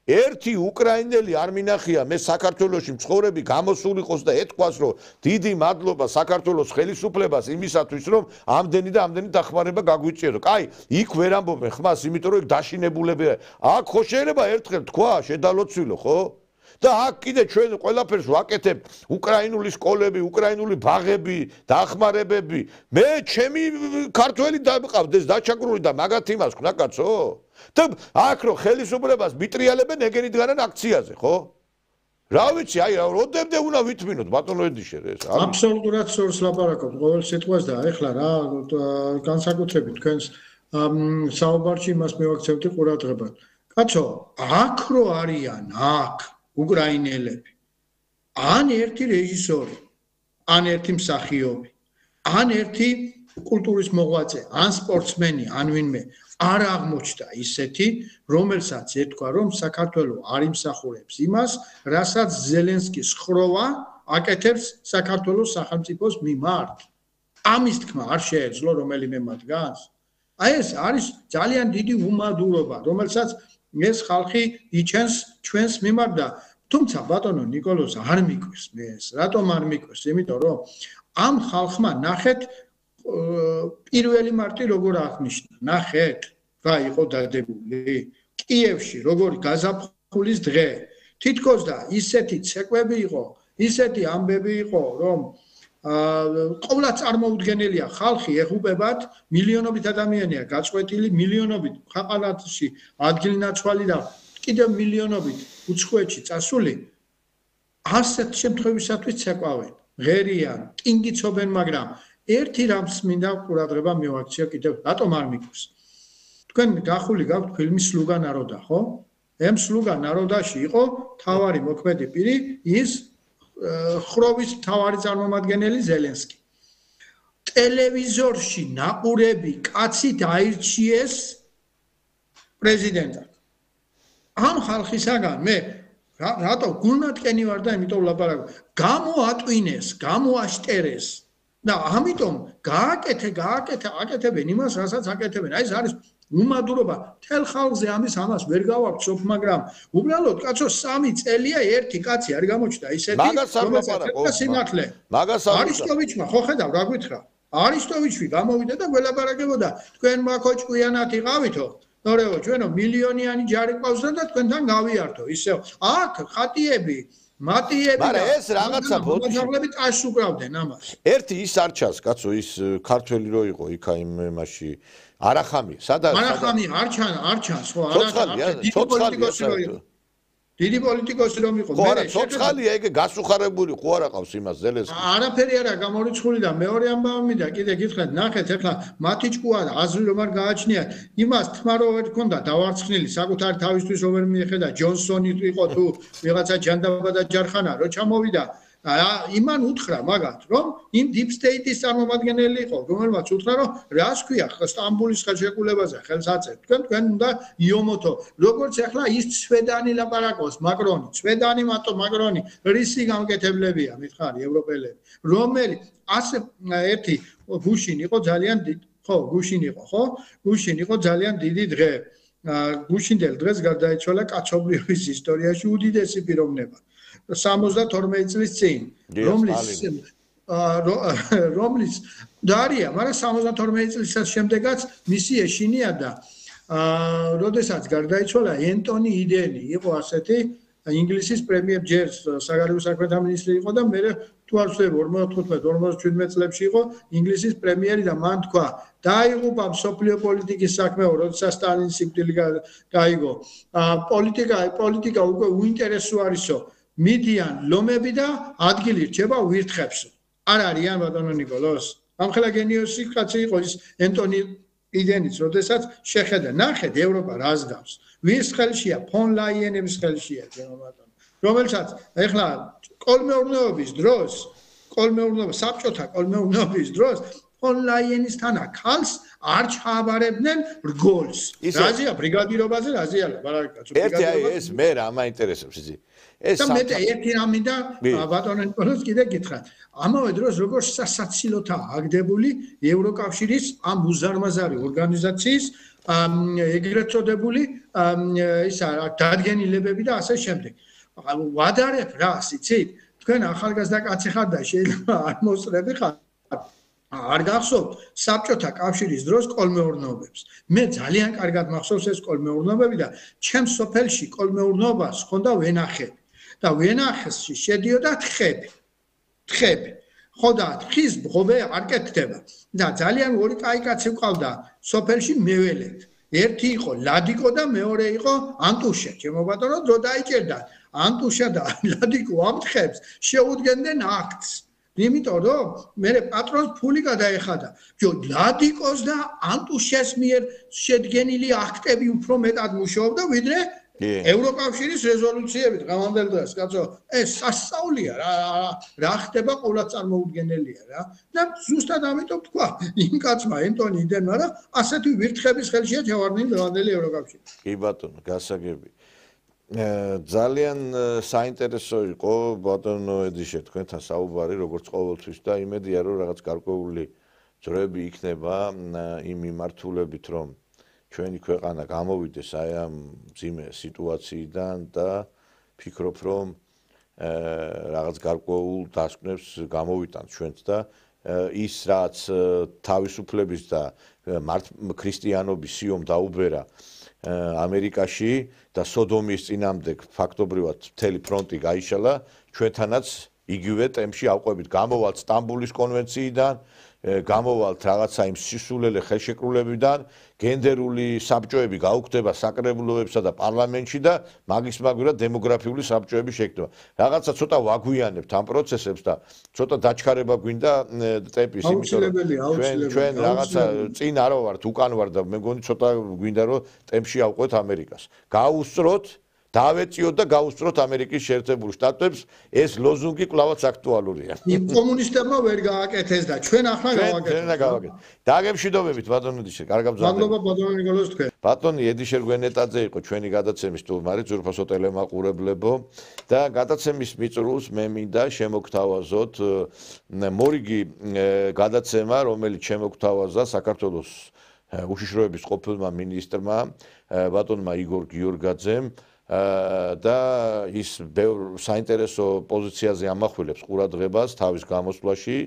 ერთი უკრაინელი არ მინახია მე საქართველოში მცხოვრები გამოსულიყოს და ეთქვას რომ დიდი მადლობა საქართველოს ხელისუფლებას იმისათვის რომ ამდენი და ამდენი დახმარება გაგვიწიო კაი იქ ვერ ამბობენ ხმას იმიტომ რომ იქ დაშინებულებია აქ ხო შეიძლება ერთხელ თქვა შედალოცვილო ხო და აქ კიდე ჩვენ ყველაფერს ვაკეთებ უკრაინული სკოლები, უკრაინული ბაღები, დახმარებები. მე ჩემი ქართველი დამყავდეს დაჩაგრული და მაგათ იმას ხნა კაცო? და აქ რო ხელისუფლებას მიტრიალებენ ეგენიდგანან აქციაზე, ხო? რა ვიცი, აი როდემდე უნდა ვითმინოთ ბატონო ედიშერ ეს. აბსოლუტურად სწორს ლაპარაკობთ ყოველ სიტყვას და ეხლა რა განსაკუთრებით თქვენს საუბარში იმას მივაქცევდი ყურადღებას. კაცო, აქ რო არიან, აქ უკრაინელები ან ერთი რეჟისორი ან ერთი მსახიობი ან ერთი კულტურის მოღვაწე ან სპორტსმენი ან ვინმე არ აღმოჩნდა ისეთი რომელსაც ეთქვა რომ საქართველოს არ იმსახურებს იმას რასაც ზელენსკის ხროვა აკეთებს საქართველოს სახელმწიფოს მიმართ ამის თქმა არ შეეძლო რომელიმე მათგანს აი ეს არის ძალიან დიდი უმადურობა რომელსაც ეს ხალხი იჩენს ჩვენს მიმართ და თუმცა ბატონო ნიკოლოზ არ მიკვირს მე ეს რატომ არ მიკვირს იმიტომ რომ ამ ხალხმა ნახეთ პირველი მარტი როგორ აღნიშნა ნახეთ რა იყო დადებული კიევში როგორი გაზაფხულის დღე თითქოს და ისეთი ცეკვები იყო ისეთი ამბები იყო რომ ყოველად წარმოუდგენელია ხალხი ეხუბებათ მილიონობით ადამიანია გაწყვეტილი მილიონობით ხაყანათში ადგილნაცვალი და კიდევ მილიონობით უცხოეთში წასული ასეთ შემთხვევისათვის ცეკვავენ ღერიან კინგიცობენ მაგრამ ერთი რამს მინდა ყურადღება მივაქციო კიდევ რატომ არ მიგვს თქვენ გახული გაქვთ ფილმი სლუგა ნაროდა ხო ამ სლუგა ნაროდაში იყო თავარი მოქმედი პირი ის ხროვის თავარი წარმომადგენელი ზელენსკი ტელევიზორში ნაყურები კაცი დაირჩიეს პრეზიდენტად. ამ ხალხისაგან მე რატო გულნათკენი ვარ და იმიტომ ვლაპარაკობ. გამოატვინეს, გამოაშტერეს და ამიტომ გააკეთებენ იმას, რასაც აკეთებენ. აი ეს არის უმადურობა. თელ ხალხზე ამას ვერ გავაკეთებ, მაგრამ უბრალოდ კაცო 3 წელია ერთი კაცი არ გამოჩნდა ისეთი, რომელსაც სიმართლე. არისტოვიჩმა ხო ხედავ რა გითხრა? არისტოვიჩი გამოვიდა და გველაპარაკებოდა. თქვენ მაკოჭკვიანად იყავითო. ნორეო, ჩვენო მილიონიანი ჯარი ყავს და თქვენთან გავიართო. ისევ აქ ხატიები, მატიები და ეს რაღაცა მოძაღლები ტაშს უკრავდნენ ამას. ერთი ის არ ჩანს, კაცო, ის ქართველი რო იყო იქა იმ მასში. არახამი, სადაც არახამი არ ჩანს, ხო, არა. დიდი პოლიტიკოსი რომ იყო, მე ცოცხალია, ეგ გასუხარებული ხო არა ყავს იმას ზელენსკის. არაფერი არა გამორიცხული და მეორე ამბავი და კიდე გითხრათ, ნახეთ, ახლა მათი ჭკუა აზრი რომ არ გააჩნიათ, იმას თმა რო ვერ ქონდა დავარცხნილი, საკუთარი თავისთვის რომ ვერ მიეხედა, ჯონსონი იყო თუ ვიღაცა ჯანდაბა და ჯარხანა რო ჩამოვიდა იმან უთხრა მაგათ რომ იმ deep state-ის წარმომადგენელი იყო რომელმაც უთხრა რომ რას ქვია სტამბულის ხელშეკრულებაზე ხელს აწერ თქვენ უნდა იომოთო როგორც ახლა ის შვედანი ლაპარაკობს მაკრონი შვედანი მაკრონი რისი გამკეთებლებია მითხარი ევროპელები რომელი ასე ერთი გუშინ იყო ძალიან ხო გუშინ იყო ძალიან დიდი დღე გუშინდელ დღეს გარდაიცვალა კაცობრიობის ისტორიაში უდიდესი პიროვნება 72 წლის წინ რომლის დარია, მაგრამ 72 წლის შემდეგაც მისი ეშინია და როდესაც გარდაიცვალა ენტონი იდენი იყო ასეთი ინგლისის პრემიერ ჯერს საგარეო საქმეთა მინისტრი იყო და მე თუ არ ვცდები 45-47 წლებში იყო ინგლისის პრემიერი და მან თქვა დაიღუპა მსოფლიო პოლიტიკის საქმეო როდესაც სტალინის სიკვდილი გაიგო პოლიტიკა უკვე უინტერესო არისო მიდიან ლომები და ადგილი რჩება ვირთხებს. არ არიან ბატონო ნიკოლოს. ამხელა გენიოსი კაცი იყო ის ენტონი იდენიც, როდესაც შეხედა, ნახეთ ევროპა რას გავს. ვის ხელშია? ფონ ლაიენების ხელშია, ჩემო ბატონო. რომელსაც ეხლა კოლმეურნეობის დროს, საბჭოთა კოლმეურნეობის დროს ფონ ლაიენისთან ქალს არ ჩააბარებდნენ რგოლს. რაზია ბრიგადირობაზე, რაზია ლაპარაკი. ერთი აი ეს მე რა მაინტერესებს ისი. და მეტი ერთი რამე და ბატონო ნიკოლოს კიდე გითხრათ. ამავე დროს როგორც სასაცილოთა აგდებული ევროკავშირის ამ უზარმაზარი ორგანიზაციის ეგრეთ წოდებული ისა დადგენილებები და ასე შემდეგ. ვადარებ რას იცით? თქვენ ახალგაზრდა კაცი ხარ და შეიძლება არ მოსწრები ხარ. არ გახსოვთ საბჭოთა კავშირის დროს კოლმეურნეობებს. მე ძალიან კარგად მახსოვს ეს კოლმეურნეობები და ჩემს სოფელში კოლმეურნეობას ხონდა ვენახები. და ვენახში შედიოდა თხები. ხო და თხის ბღობე არ კეთდება. და ძალიან ორი კაი კაცი ყავდა სოფელში მეველეთ. ერთი იყო ლადიკო და მეორე იყო ანტუშა. ჩემო ბატონო დრო დაიჭერდა. ანტუშა და ლადიკო ამ თხებს შეუდგენდნენ აქტს. იმიტომ რომ მე პატრონს ფული გადაეხადა. ლადიკოს და ანტუშას მიერ შედგენილი აქტები უფრო მეტად მუშაობდა ვიდრე ევროკავშირის რეზოლუციები დღევანდელ დღეს, კაცო, ეს სასწაულია რა ხდება ყოველად წარმოუდგენელია რა. და ზუსტად ამიტომ თქვა იმ კაცმა ენტონი იდენმა რა ასეთი ვირთხების ხელშია ჩავარდნილი დღევანდელი ევროკავშირი. კი ბატონო, გასაგები. ძალიან საინტერესო იყო ბატონო ედიშე თქვენთან საუბარი როგორც ყოველთვის და იმედია რომ რაღაც გარკვეული ძროები იქნება იმ მიმართულებით რომ ჩვენი ქვეყანა გამოვიდეს აი ამ ძიმე სიტუაციიდან და ფიქრობ რომ რაღაც გარკვეულ დასკვნებს გამოვიტანთ ჩვენც და ის რაც თავისუფლების და ქრისტიანობის სიომ დაუბერა ამერიკაში და სოდომის წინამდებ ფაქტობრივად მთელი ფრონტი გაიშალა ჩვენთანაც იგივე ტემპში ავყვებით გამოვალთ სტამბულის კონვენციიდან გამოვალთ რაღაცა იმ სისულელე ხელშეკრულებიდან გენდერული საბჭოები გაუქმდება საკრებულოებსა და პარლამენტში და მაგის მაგვირად დემოგრაფიული საბჭოები შექმნება. რაღაცა ცოტა ვაგვიანებთ ამ პროცესებს და ცოტა დაჩქარება გვინდა ტემპის, იმიტომ რომ ჩვენ რაღაცა წინ არ ვართ, უკან ვართ და მე მგონი ცოტა გვინდა რომ ტემპში ავყვეთ ამერიკას. გაუსწროთ დავეწიოთ და გავუსწროთ ამერიკის შეერთებულ შტატებს, ეს ლოზუნგი კვლავაც აქტუალურია. იმ კომუნისტებმა ვერ გააკეთეს და ჩვენ ახლა გავაკეთეთ. დაგემშვიდობებით ბატონო ედიშერ, კარგაბრძანებით. მადლობა ბატონო ნიკოლოზ თქვენ. ბატონი ედიშერ გვენეტაძე იყო ჩვენი გადაცემის სტუმარი, ძვირფასო ტელემაყურებლებო და გადაცემის მიწურულს მე მინდა შემოგთავაზოთ მორიგი გადაცემა, რომელიც შემოგთავაზა საქართველოს უშიშროების ყოფილმა მინისტრმა ბატონმა იგორ გიორგაძემ და ის ბევრ საინტერესო პოზიციაზე ამახვილებს ყურადღებას თავის გამოსვლაში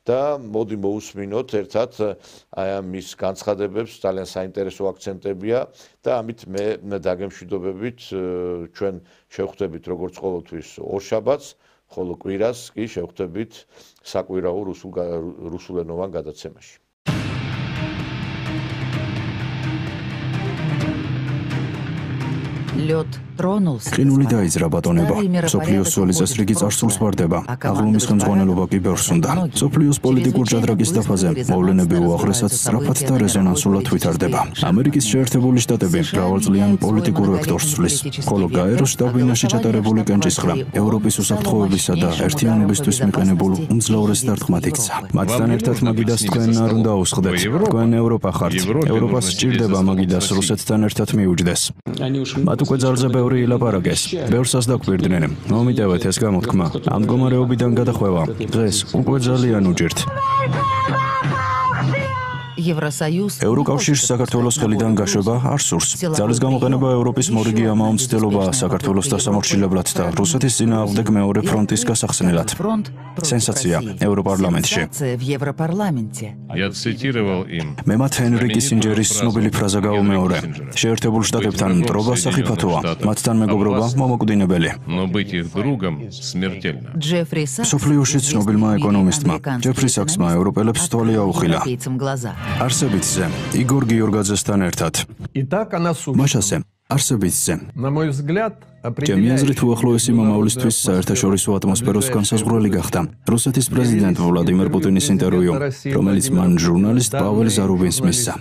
და მოდი მოусმინოთ ერთად აი ამ მის განცხადებებს, ძალიან საინტერესო აქცენტებია და ამით მე დაგემშვიდობებით ჩვენ შევხვდებით როგორც ყოველთვის ორშაბათს, ხოლო კვირას კი შევხვდებით საკვირაო რუსულენოვან გადაცემაში. Лед тронулся. ყინული დაიძრა ბატონებო. სოფლიოს ძველი წესრიგი წარსულს ვარდება. აღლუმის ხელმძღვანელობა კი ბევრს უნდა. სოფლიოს პოლიტიკურ ჭადრაკის დაფაზე მოვლენები უაღრესად სწრაფად და რეზონანსულად ვითარდება. ამერიკის შეერთებული შტატები მრავალწლიან პოლიტიკურ ვექტორს ცვლის, ხოლო გაეროს შტაბ-ბინაში ჩატარებული კენჭისხრა ევროპის უსაფრთხოებისა და ერთიანობისთვის მიყენებულ უმძლავრეს დარტყმად იქცა. მათთან ერთად მაგიდას თქვენ არ უნდა აუსხდეთ. თქვენ ევროპა ხართ. ევროპას სჭირდება მაგიდას რუსეთთან ერთად მიუჯდეს. მათ უკვე ძალზე ბევრი ილაპარაკეს. ბევრსაც დაგვირდნენ. მომიტევეთ ეს გამოთქმა. ამ მდგომარეობიდან გადახვევა დღეს უკვე ძალიან უჭირთ. Евросоюз. ევროკავშირს საქართველოს ხელიდან გაშვება არ სურს. ძალის გამოყენება ევროპის მორიგი ამაო მცდელობაა საქართველოს დასამორჩილებლად და რუსეთის წინააღმდეგ მეორე ფრონტის გასახსნელად. სენსაცია ევროპარლამენტში. Я цитировал им. მე მათ ჰენრი კისინჯერის ცნობილი ფრაზა გაუმეორე. შეერთებულ შტატებთან მტრობა სახიფათოა. მათთან მეგობრობა მომაკვდინებელი. Но быть их другом смертельно. Джефри Сакс. სოფლიოში ცნობილმა ეკონომისტმა ჯეფრი საქსმა ევროპელებს თვალი აუხილა. არსებითზე იგორ გიორგაძესთან ერთად. მაშასე არსებითზე. На мой взгляд, ჩემი აზრით უახლოესი მომავლისთვის საერთაშორისო ატმოსფეროს განსაზღვრელი გახდა რუსეთის პრეზიდენტ ვლადიმერ პუტინის ინტერვიუ, რომელიც მან ჟურნალისტ პაվել ზარუბინს მისცა.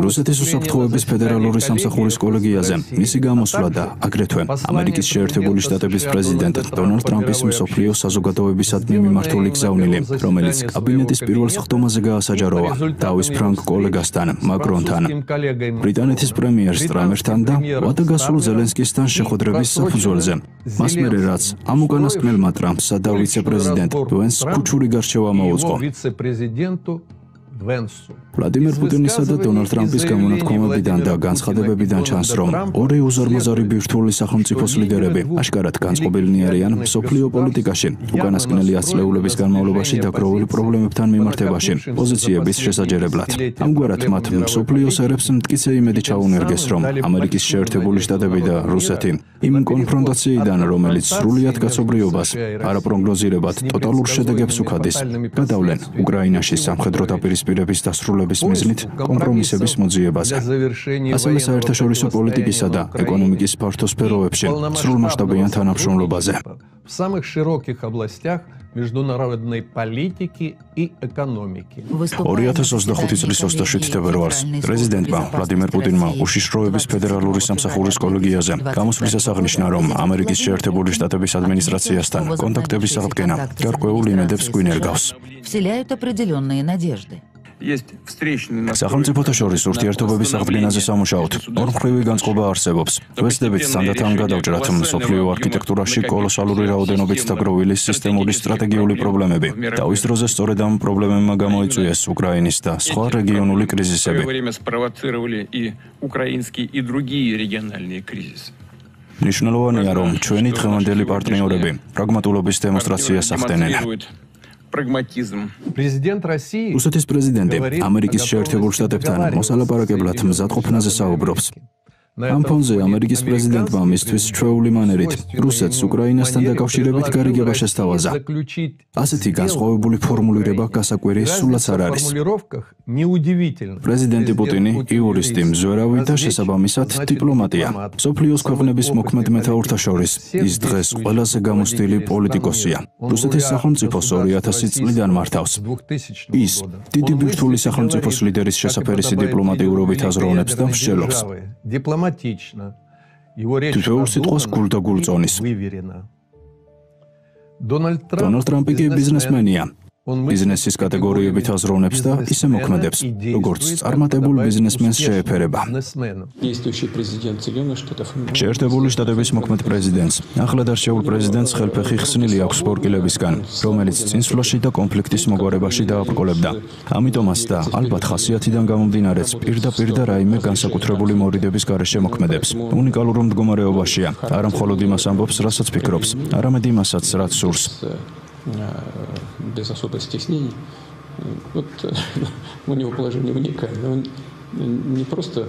რუსეთის უსაფრთხოების ფედერალური სამსახურის კოლეგიაზე მისი გამოსვლა და აგრეთვე ამერიკის შეერთებული შტატების პრეზიდენტ დონალდ ტრამპის მსოფლიო საზოგადოებისადმი მიმართული გზავნილი, რომელიც კაბინეტის პირველ სხდომაზე გაასაჯაროვა თავის ფრანგ კოლეგასთან მაკრონთან, ბრიტანეთის პრემიერს ტრამერთან და ვადაგასულ ზელენსკისთან შეხვედრების საფუძველზე. მას მერე რაც ამ უკანასკნელმა ტრამპსა და ვიცე-პრეზიდენტ ვენსს ქუჩური გარჩევა მოუწყო. ვლადიმერ პუტინისა და დონალდ ტრამპის გამონათქვამებიდან და განცხადებებიდან ჩანს, რომ ორი უზარმაზარი ბირთვული სახელმწიფოს ლიდერები აშკარად განწყობილნი არიან მსოფლიო პოლიტიკაში, უკანასკნელი ათწლეულების განმავლობაში დაგროვილი პრობლემებთან მიმართებაში, პოზიციების შესაჯერებლად. ამგვარად მათ მსოფლიოს ერებს მტკიცე იმედი ჩაუნერგეს, რომ ამერიკის შეერთებული შტატები და რუსეთი იმ კონფრონტაციიდან, რომელიც სრულიად კაცობრიობას არაპროგნოზირებად ტოტალურ შედეგებს უხადის, გადავლენ უკრაინაში სამხედრო დაპირისპირების დასრულების მიზნით კომპრომისების მოძიებაზე. ასევე საერთაშორისო პოლიტიკისა და ეკონომიკის ფართო სფეროებში სრულმასშტაბიან თანამშრომლობაზე. В самых широких областях международной политики и экономики. 2025 წლის 27 თებერვალს პრეზიდენტმა ვლადიმერ პუტინმა უშიშროების ფედერალური სამსახურის კოლეგიაზე გამოსვლისას აღნიშნა, რომ ამერიკის შეერთებული შტატების ადმინისტრაციასთან კონტაქტების აღდგენა გარკვეულ იმედებს გვინერგავს. Вселяют определенные надежды. სახელმწიფოთა შორის ურთიერთობების აღდგენაზე სამუშაოთ ორმხრივი განწყობა არსებობს. ვეცდებით სანდათან გადავჭრათ მსოფლიო არქიტექტურაში კოლოსალური რაოდენობით დაგროვილი სისტემური სტრატეგიული პრობლემები. თავის დროზე სწორედ ამ პრობლემებმა გამოიწვიეს უკრაინის და სხვა რეგიონული კრიზისები. მნიშვნელოვანია, რომ ჩვენი დღევანდელი პარტნიორები პრაგმატულობის დემონსტრაციას ახდენენ. რუსეთის პრეზიდენტი ამერიკის შეერთებულ შტატებთან მოსალაპარაკებლად მზადყოფნაზე საუბრობს. ამ ფონზე ამერიკის პრეზიდენტმა მისთვის ჩვეული მანერით რუსეთს უკრაინასთან დაკავშირებით გარიგება შესთავაზა. ასეთი განსხვავებული ფორმულირება გასაკვირი სულაც არ არის. პრეზიდენტი პუტინი იურისტი, მზვერავი და შესაბამისად დიპლომატია. მსოფლიოს ქვეყნების მოქმედ მეთაურთა შორის ის დღეს ყველაზე გამოცდილი პოლიტიკოსია. რუსეთის სახელმწიფოს 2000 წლიდან მართავს. ის დიდი ბირთვული სახელმწიფოს ლიდერის შესაფერისი დიპლომატიურობით აზროვნებს და მსჯელობს. Дипломатично Его речь თითოეულ სიტყვას გულ და გულ წონის. выверена. დონალდ ტრამპი კი ბიზნესმენია. ბიზნესის კატეგორიებით აზროვნებს და ისე მოქმედებს, როგორც წარმატებულ ბიზნესმენს შეეფერება. შეერთებული შტატების მოქმედ პრეზიდენტს, ახლად არჩეულ პრეზიდენტს ხელფეხი ხსნილი აქვს სპორკილებისგან, რომელიც წინსვლაში და კონფლიქტის მოგვარებაში დააბრკოლებდა. ამიტომაც და ალბათ ხასიათიდან გამომდინარეც პირდაპირ და რაიმე განსაკუთრებული მორიდების გარეშე მოქმედებს. უნიკალურ მდგომარეობაშია, არა მხოლოდ იმას ამბობს, რასაც ფიქრობს, არამედ იმასაც, რაც სურს. Без особых стеснений. Вот у него положение уникальное. Он не просто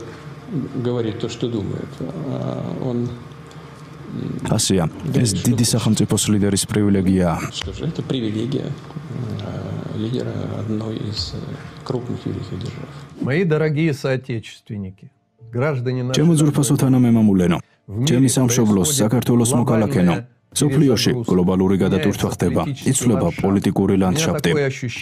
говорит то, что думает, а он... Асия, ეს დიდი სახელმწიფოს ლიდერის პრივილეგიაა. Что же, это привилегия лидера одной из крупных великих держав. Мои дорогие соотечественники, граждане нашей ჩემო ძვირფასო თანამემამულენო, ჩემი სამშობლოს საქართველოს მოქალაქენო, სოფლიოში გლობალური გადატვირთვა ხდება, იცვლება პოლიტიკური ლანდშაფტი.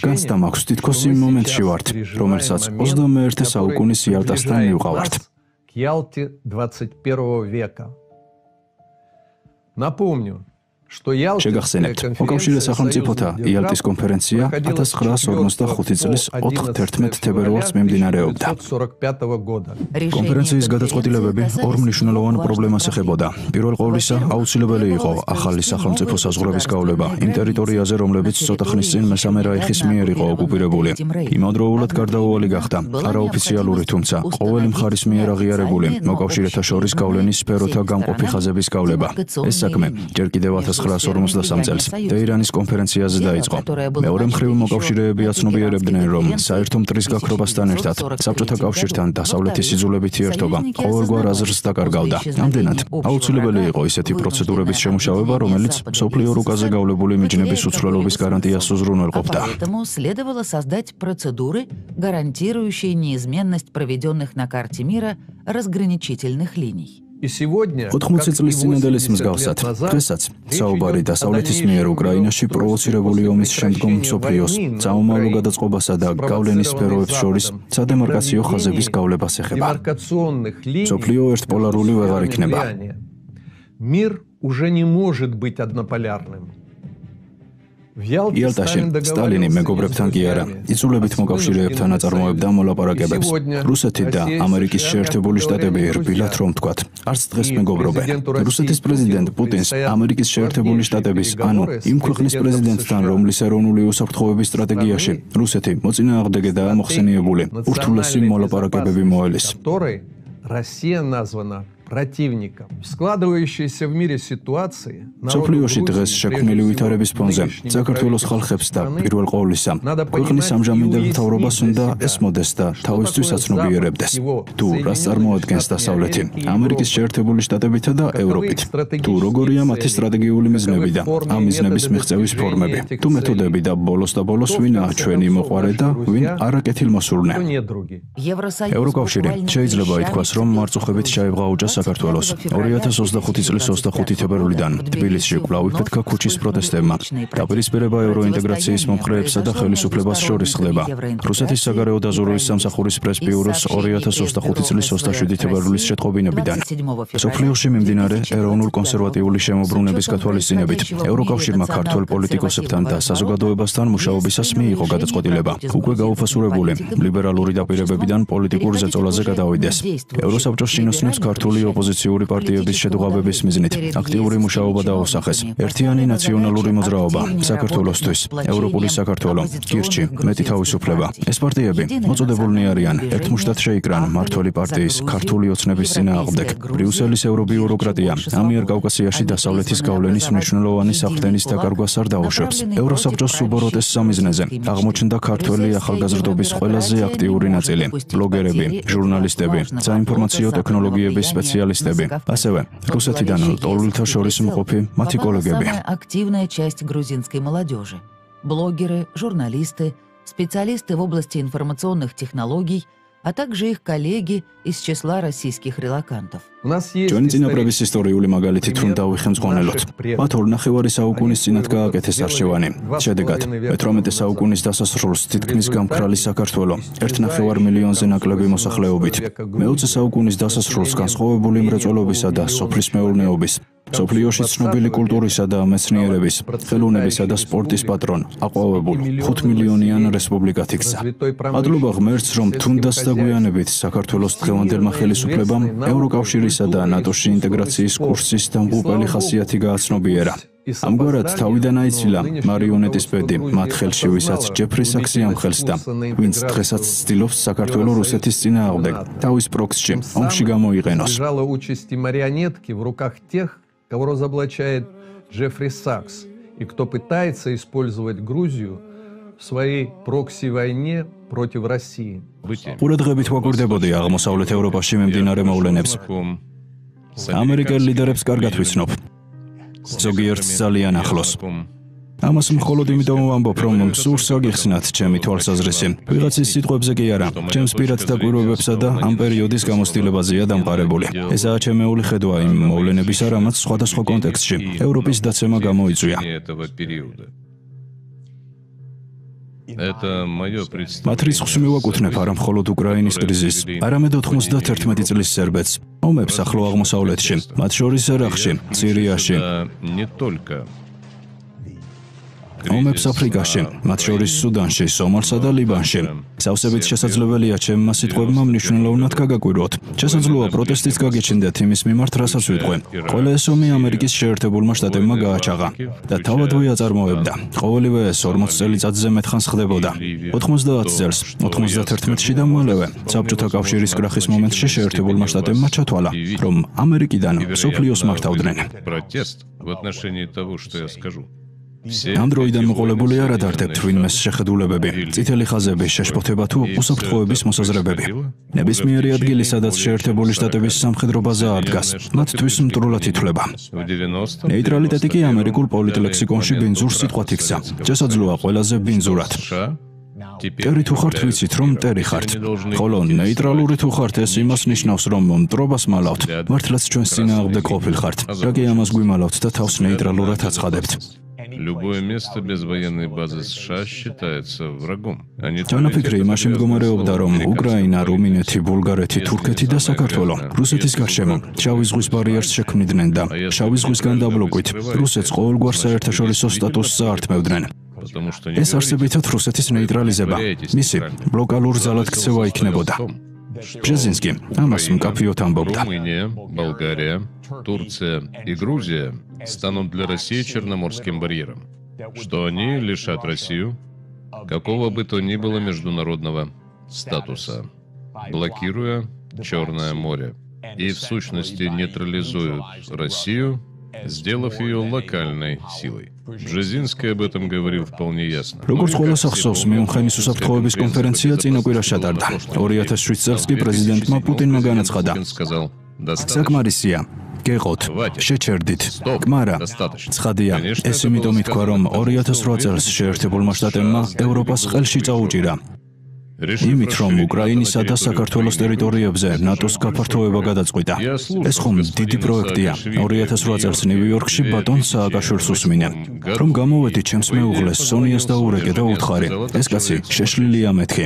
განცდა მაქვს თითქოს იმ მომენტში ვართ, რომელსაც 21 საუკუნის იალტასთან მივყავართ. К Ялте 21 века. Напомню, что შეგახსენებთ, მოკავშირე სახელმწიფოთა იალტის კონფერენცია 1945 წლის 4-11 თებერვალს მიმდინარეობდა. კონფერენციის გადაწყვეტილებები ორ მნიშვნელოვან პრობლემას ეხებოდა. პირველ ყოვლისა, აუცილებელი იყო ახალი სახელმწიფო საზღვრების გავლება იმ ტერიტორიაზე, რომლებიც ცოტა ხნის წინ მესამე რაიხის მიერ იყო ოკუპირებული. იმავდროულად გარდაუვალი გახდა არაოფიციალური, თუმცა ყოველი მხარის მიერ აღიარებული მოკავშირეთა შორის გავლენის სფეროთა გამყოფი ხაზების გავლება. ეს საქმე ჯერ კიდევ 1953 წელს ტეირანის კონფერენციაზე დაიწყო. მეორე მხრივ მოკავშირეები აცნობიერებდნენ, რომ საერთო მტრის გაქრობასთან ერთად საბჭოთა კავშირთან დასავლეთის იძულებითი ერთობა ყოველგვარ აზრს დაკარგავდა. ამდენად, აუცილებელი იყო ისეთი პროცედურების შემუშავება, რომელიც მსოფლიო რუკაზე გავლებული მიჯნების უცვლელობის გარანტიას უზრუნველყოფდა. Поэтому следовало создать процедуры, гарантирующие неизменность проведенных на карте мира разграничительных линий. 80 წლის წინანდელის მსგავსად, დღესაც საუბარი დასავლეთის მიერ უკრაინაში პროვოცირებული ომის შემდგომ მსოფლიოს საომავლო გადაწყობასა და გავლენის სფეროებს შორის სადემარკაციო ხაზების გავლებას ეხება. მსოფლიო ერთპოლარული ვეღარ იქნება. Мир уже не может быть однополярным. იალტაში სტალინი მეგობრებთან კი არა, იწულებით მოკავშირეებთან აწარმოებდა მოლაპარაკებებს. რუსეთი და ამერიკის შეერთებული შტატები რბილად რომ თქვათ, არც დღეს მეგობრობენ. რუსეთის პრეზიდენტ პუტინს ამერიკის შეერთებული შტატების, ანუ იმ ქვეყნის პრეზიდენტთან, რომლის ეროვნული უსაფრთხოების სტრატეგიაში რუსეთი მოწინააღმდეგედაა მოხსენიებული, ურთულესი მოლაპარაკებები მოელის. Россия названа противником. Складывающиеся в мире ситуации სოფლიოში დღეს შექმნილი ვითარების ფონზე საქართველოს ხალხებს და პირველ ყოვლისა ქვეყნის ამჟამინდელ მთავრობას უნდა ესმოდეს და თავისთვის აცნობიერებდეს. თუ რას წარმოადგენს დასავლეთი, ამერიკის შეერთებული შტატებითა და ევროპით, თუ როგორია მათი სტრატეგიული მიზნები და ამ მიზნების მიღწევის ფორმები, თუ მეთოდები და ბოლოს და ბოლოს ვინაა ჩვენი მოყვარე და ვინ არაკეთილმოსურნე. ევროკავშირი შეიძლება ითქვას, რომ მარწუხებით ჩაებღაუჭა საქართველოს. 2025 წლის 25 თებერვლიდან თბილისში კვლავ იფეთქა ქუჩის პროტესტებმა. დაპირისპირება ევროინტეგრაციის მომხრეებსა და ხელისუფლებას შორის ხდება. რუსეთის საგარეო დაზვერვის სამსახურის პრესბიუროს 2025 წლის 27 თებერვლის შეტყობინებიდან. სოფლიოში მიმდინარე ეროვნულ კონსერვატიული შემოbrunების გათვალისწინებით ევროკავშირმა ქართველ პოლიტიკოსებთან და საზოგადოებასთან მუშაობისას მიიღო გადაწყვეტილება უკვე გაუფასურებული ლიბერალური დაპირებებიდან პოლიტიკურ ზეწოლაზე გადავიდეს. ევროსაბჭოს შინოსნებს ქართული ოპოზიციური პარტიების შედუღაბების მიზნით აქტიური მუშაობა დაუსახეს. ერთიანი ნაციონალური მოძრაობა საქართველოსთვის, ევროპული საქართველო, გირჩი, მეტი თავისუფლება. ეს პარტიები მოწოდებულნი არიან ერთმუშტად შეიკრან მართველი პარტიის ქართული ოცნების წინააღმდეგ. ბრიუსელის ევრობიუროკრატია ამიერკავკასიაში დასავლეთის გავლენის მნიშვნელოვანი საყრდენის დაკარგვას არ დაუშვებს. ევროსაბჭოს სუბოროტეს სამიზნეზე აღმოჩნდა ქართველი ახალგაზრდობის ყველაზე აქტიური ნაწილი, ბლოგერები, ჟურნალისტები, საინფორმაციო ტექნოლოგიების სპეციალისტები, ასევე რუსეთიდან ლტოლვილთა შორის მყოფი მათი კოლეგები. Активная часть грузинской молодежи. Блогеры, журналисты, специалисты в области информационных технологий, а также их коллеги из числа российских релокантов. Ჩვენი წინაპრების ისტორიული მაგალითი თუ დავიხმძღონელოთ. მათ 2.5 საუკუნის წინათ გააკეთეს არჩევანი. შედეგად, 18 საუკუნის დასასრულს თითქმის გამქრალი საქართველო, 1.5 მილიონზე ნაკლები მოსახლეობით. მე-20 საუკუნის დასასრულს განსხვავებული მრეწველობისა და სოფლის მეურნეობის, სოფლიოში ცნობილი კულტურისა და მეცნიერების, ხელოვნებისა და სპორტის პატრონ, აყვავებულ 5 მილიონიან რესპუბლიკად იქცა. მადლობა ღმერთს, რომ თუნდაც დაგვიანებით საქართველოს დღევანდელმა ხელისუფლებამ ევროკავშირისა და ნატოში ინტეგრაციის კურსის დამღუპელი ხასიათი გააცნობიერა. ამგვარად თავიდან აიცილა მარიონეტის ბედი მათ ხელში, ვისაც ჯეფრი საქსი ამხელსდა, ვინც დღესაც ცდილობს საქართველოს რუსეთის წინააღმდეგ თავის პროქსში ომში გამოიყენოს. Кого разоблачает Джеффри Сакс и кто пытается использовать Грузию в своей прокси-войне против России. ყურადღებით ვაკვირდებოდი აღმოსავლეთ ევროპაში მიმდინარე მოვლენებს. ამერიკელ ლიდერებს კარგად ვიცნობ. ზოგიერთს ძალიან ახლოს. ამას მხოლოდ იმიტომ ვამბობ, რომ სურს აგიხსნათ ჩემი თვალსაზრისი. ვიღაცის სიტყვებზე კი არა, ჩემს პირად დაკვირვებებსა და ამ პერიოდის გამოცდილებაზეა დამყარებული. ესაა ჩემეული ხედვა იმ მოვლენებისა, რამაც სხვადასხვა კონტექსტში ევროპის დაცემა გამოიწვია. მათ რისკს მივაკუთვნებ არა მხოლოდ უკრაინის კრიზისს, არამედ 91 წლის სერბეთს, ომებს ახლო აღმოსავლეთში, მათ შორის ერაყში, სირიაში. ომებს აფრიკაში, მათ შორის სუდანში, სომალსა და ლიბანში. სავსებით შესაძლებელია ჩემმა სიტყვებმა მნიშვნელოვნად გაგაკვირვოთ. შესაძლოა პროტესტიც გაგეჩნდეთ იმის მიმართ, რასაც ვიტყვე. ყველა ეს ომი ამერიკის შეერთებულმა შტატებმა გააჩაღა და თავადვე აწარმოებდა. ყოველივე ეს 40 წელიწადზე მეტხანს ხდებოდა. 90 წელს, 91-ში და მალევე საბჭოთა კავშირის კრახის მომენტში შეერთებულმა შტატებმა ჩათვალა, რომ ამერიკიდან მსოფლიოს მართავდნენ. ამ დროიდან მოყოლებული არ ადარდებთ ვინმეს შეხედულებები, წითელი ხაზები, შეშფოთება თუ უსაფრთხოების მოსაზრებები. ნებისმიერი ადგილი, სადაც შეერთებული შტატების სამხედრო ბაზა არ დგას, მათთვის მტრულად ითვლება. ნეიტრალიტეტი კი ამერიკულ პოლიტლექსიკონში ბინძურ სიტყვად იქცა. შესაძლოა ყველაზე ბინძურად. ტერი თუ ხართ ვიცით, რომ ტერი ხართ. ხოლო ნეიტრალური თუ ხართ, ეს იმას ნიშნავს, რომ მტრობას მალავთ. მართლაც ჩვენს წინააღმდეგ ყოფილ ხართ. რაკი ამას გვიმალავთ და თავს ნეიტრალურად აცხადებთ. Любое место без военной базы США считается врагом. Ჩანაფიქრი იმაში მდგომარეობდა, რომ უკრაინა, რუმინეთი, ბულგარეთი, თურქეთი და საქართველო რუსეთის გარშემო შავი ზღვის ბარიერს შექმნიდნენ და შავი ზღვისგან დაბლოკვით რუსეთს ყოველგვარ საერთაშორისო სტატუსს აართმევდნენ. ეს არსებითად რუსეთის ნეიტრალიზება, მისი ლოკალურ ზალად ქცევა იქნებოდა. Бжезинский ამას მკაფიოდ ამბობდა. Румыния, Болгария, Турция и Грузия станут для России черноморским барьером, что они лишат Россию какого бы то ни было международного статуса, блокируя Черное море, и в сущности нейтрализуют Россию, сделав ее локальной силой. Бжезинский об этом говорил вполне ясно. Როგორც ყველა სახსოვს, მიუნხენის უსაფრთხოების კონფერენცია წინა კვირას ჩატარდა. 2007 წელს კი პრეზიდენტმა პუტინმა განაცხადა: საკმარისია, გეყოთ, შეჩერდით, კმარა, ცხადია. ეს იმიტომ ითქვა, რომ 2008 წელს შეერთებულმა შტატებმა ევროპას ხელში წაუჭირა. იმით, რომ უკრაინისა და საქართველოს ტერიტორიებზე ნატოს გაფართოება გადაწყვიტა. ეს ხომ დიდი პროექტია. 2008 წელს ნიუ-იორკში ბატონ სააკაშვილს უსმინე, რომ გამოვედი ჩემს მეუღლეს სონიას დაურეკე და უთხარი. ეს კაცი შეშლილია მეთქი.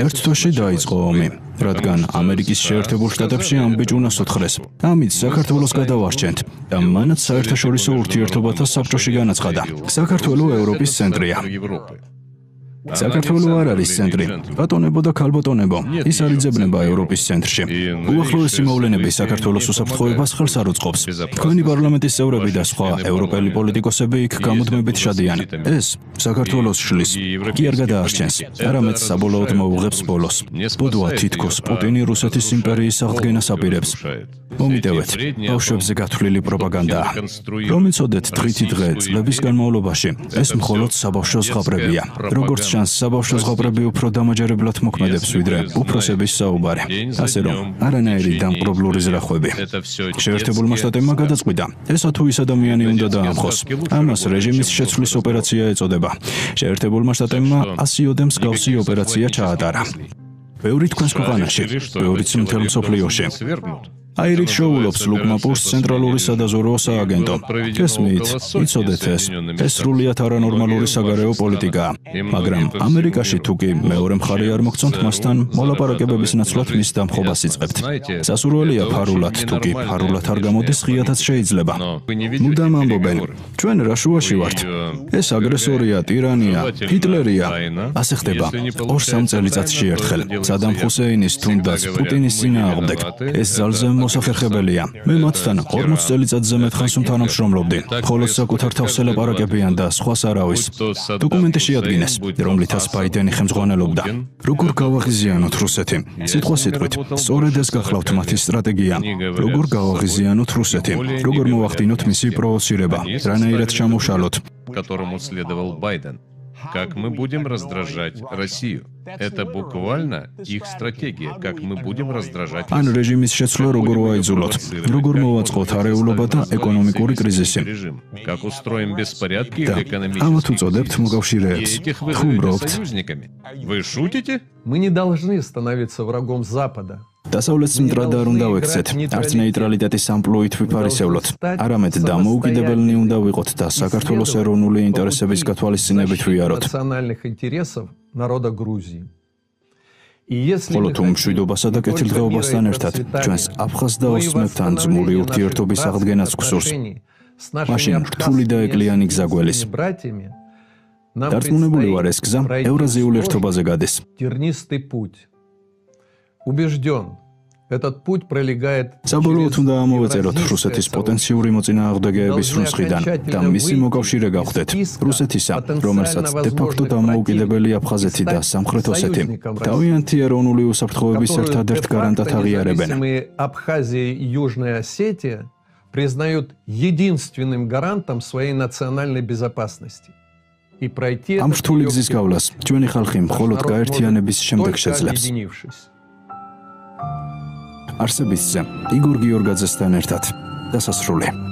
ერთ თვეში დაიწყო ომი, რადგან ამერიკის შეერთებულ შტატებში ამ ბიჭუნას უთხრეს. ამით საქართველოს გადავარჩენთ და მანაც საერთაშორისო ურთიერთობათა საბჭოში განაცხადა. საქართველო ევროპის ცენტრია. საქართველო არ არის ცენტრი, ბატონებო და ქალბატონებო, ის არ იძებნება ევროპის ცენტრში. უახლოესი მოვლენები საქართველოს უსაფრთხოებას ხელს არ უწყობს. თქვენი პარლამენტის წევრები და სხვა ევროპელი პოლიტიკოსები იქ გამუდმებით შადიან. ეს საქართველოს შლის, კი არ გადაარჩენს, არამედ საბოლოოდ მოუღებს ბოლოს. ბოდვა თითქოს პუტინი რუსეთის იმპერიის აღდგენას აპირებს. მომიტევეთ, ბავშვებზე გათვლილი პროპაგანდაა. რომ იცოდეთ, დღითი დღე წლების განმავლობაში ეს მხოლოდ საბავშვო ზღაპრებია. როგორც ჩანს, საბავშვო ზღაპრები უფრო დამაჯერებლად მოქმედებს, ვიდრე უფროსების საუბარი. ასე რომ, არანაირი დამპყრობლური ზრახვები. შეერთებულმა შტატებმა გადაწყვიტა, ესა თუ ის ადამიანი უნდა დაამხოს. ამას რეჟიმის შეცვლის ოპერაცია ეწოდება. შეერთებულმა შტატებმა 100-ოდე მსგავსი ოპერაცია ჩაატარა. ბევრი თქვენს ქვეყანაში, ბევრიც მთელ მსოფლიოში. აირით შოულობს ლუკმა პურს ცენტრალური სადაზვერვო სააგენტო. გესმით, იცოდეთ ეს სრულიად არანორმალური საგარეო პოლიტიკაა. მაგრამ ამერიკაში თუ კი მეორე მხარე არ მოგწონთ მასთან, მოლაპარაკებების ნაცვლად მის დამხობას იწყებთ. სასურველია ფარულად, თუ კი ფარულად არ გამოდის, ღიათაც შეიძლება. მუდამ ამბობენ, ჩვენ რა შუაში ვართ? ეს აგრესორია, ტირანია, ჰიტლერია. ასე ხდება 2-3 წელიწადში ერთხელ. სადამ ჰუსეინის თუნდაც პუტინის წინააღმდეგ. ეს ძალზე მოსახერხებელია. მე მათთან 40 წელიწადზე მეტ ხანს თანამშრომლობდი. მხოლოდ საკუთარ თავს ელაპარაკებიან და სხვას არავის. დოკუმენტი შეადგინეს, რომლითაც ბაიდენი ხელმძღვანელობდა. როგორ გავაღიზიანოთ რუსეთი? სიტყვასიტყვით, სწორედ ეს გახლავთ მათი სტრატეგია. როგორ გავაღიზიანოთ რუსეთი? როგორ მოვახდინოთ მისი პროვოცირება? რანაირად ჩამოვშალოთ? которому следовал Байден. Как мы будем раздражать Россию? Это буквально их стратегия, как мы будем раздражать ან რეჟიმის შეცვლა როგორ ვაიძულოთ? როგორ მოვაწყოთ არეულობა და ეკონომიკური კრიზისი? режим. Как устроим беспорядки და экономические? ამათ უწოდებთ მოკავშირეებს. Этих вы ხუმრობთ. союзниками. Вы шутите? Мы не должны становиться врагом Запада. დასავლეთს მტრად არ უნდა ვექცეთ, არც ნეიტრალიტეტის ამპლუით ვიფარისევლოთ. არამედ დამოუკიდებელნი უნდა ვიყოთ და საქართველოს ეროვნული ინტერესების გათვალისწინებით ვიაროთ. Национальных интересов народа Грузии. ხოლო თუ მშვიდობასა და კეთილდღეობასთან ერთად ჩვენს აფხაზ და ოსმებთან ძმური ურთიერთობის აღდგენაც გსურს, მაშინ რთული და ეკლიანი გზა გველის. დარწმუნებული ვარ, ეს გზა ევრაზიულ ერთობაზე გადის. Тернистый путь. Убежден, этот путь пролегает საბოლოოდ უნდა ამოვეწეროთ რუსეთის პოტენციური მოწინააღმდეგეების რუსხიდან და მისი მოკავშირე გავხდეთ რუსეთისა, რომელსაც დე-ფაქტო დამოუკიდებელი აფხაზეთი და სამხრეთ ოსეთი თავიანთი ეროვნული უსაფრთხოების ერთადერთ გარანტად აღიარებენ. Абхазия и Южная Осетия признают единственным гарантом своей национальной безопасности. И пройти ამ რთული გზის გავლას ჩვენი ხალხი მხოლოდ გაერთიანების შემდეგ შეძლებს. არსებისზე იგორ გიორგაძესთან ერთად დასასრული.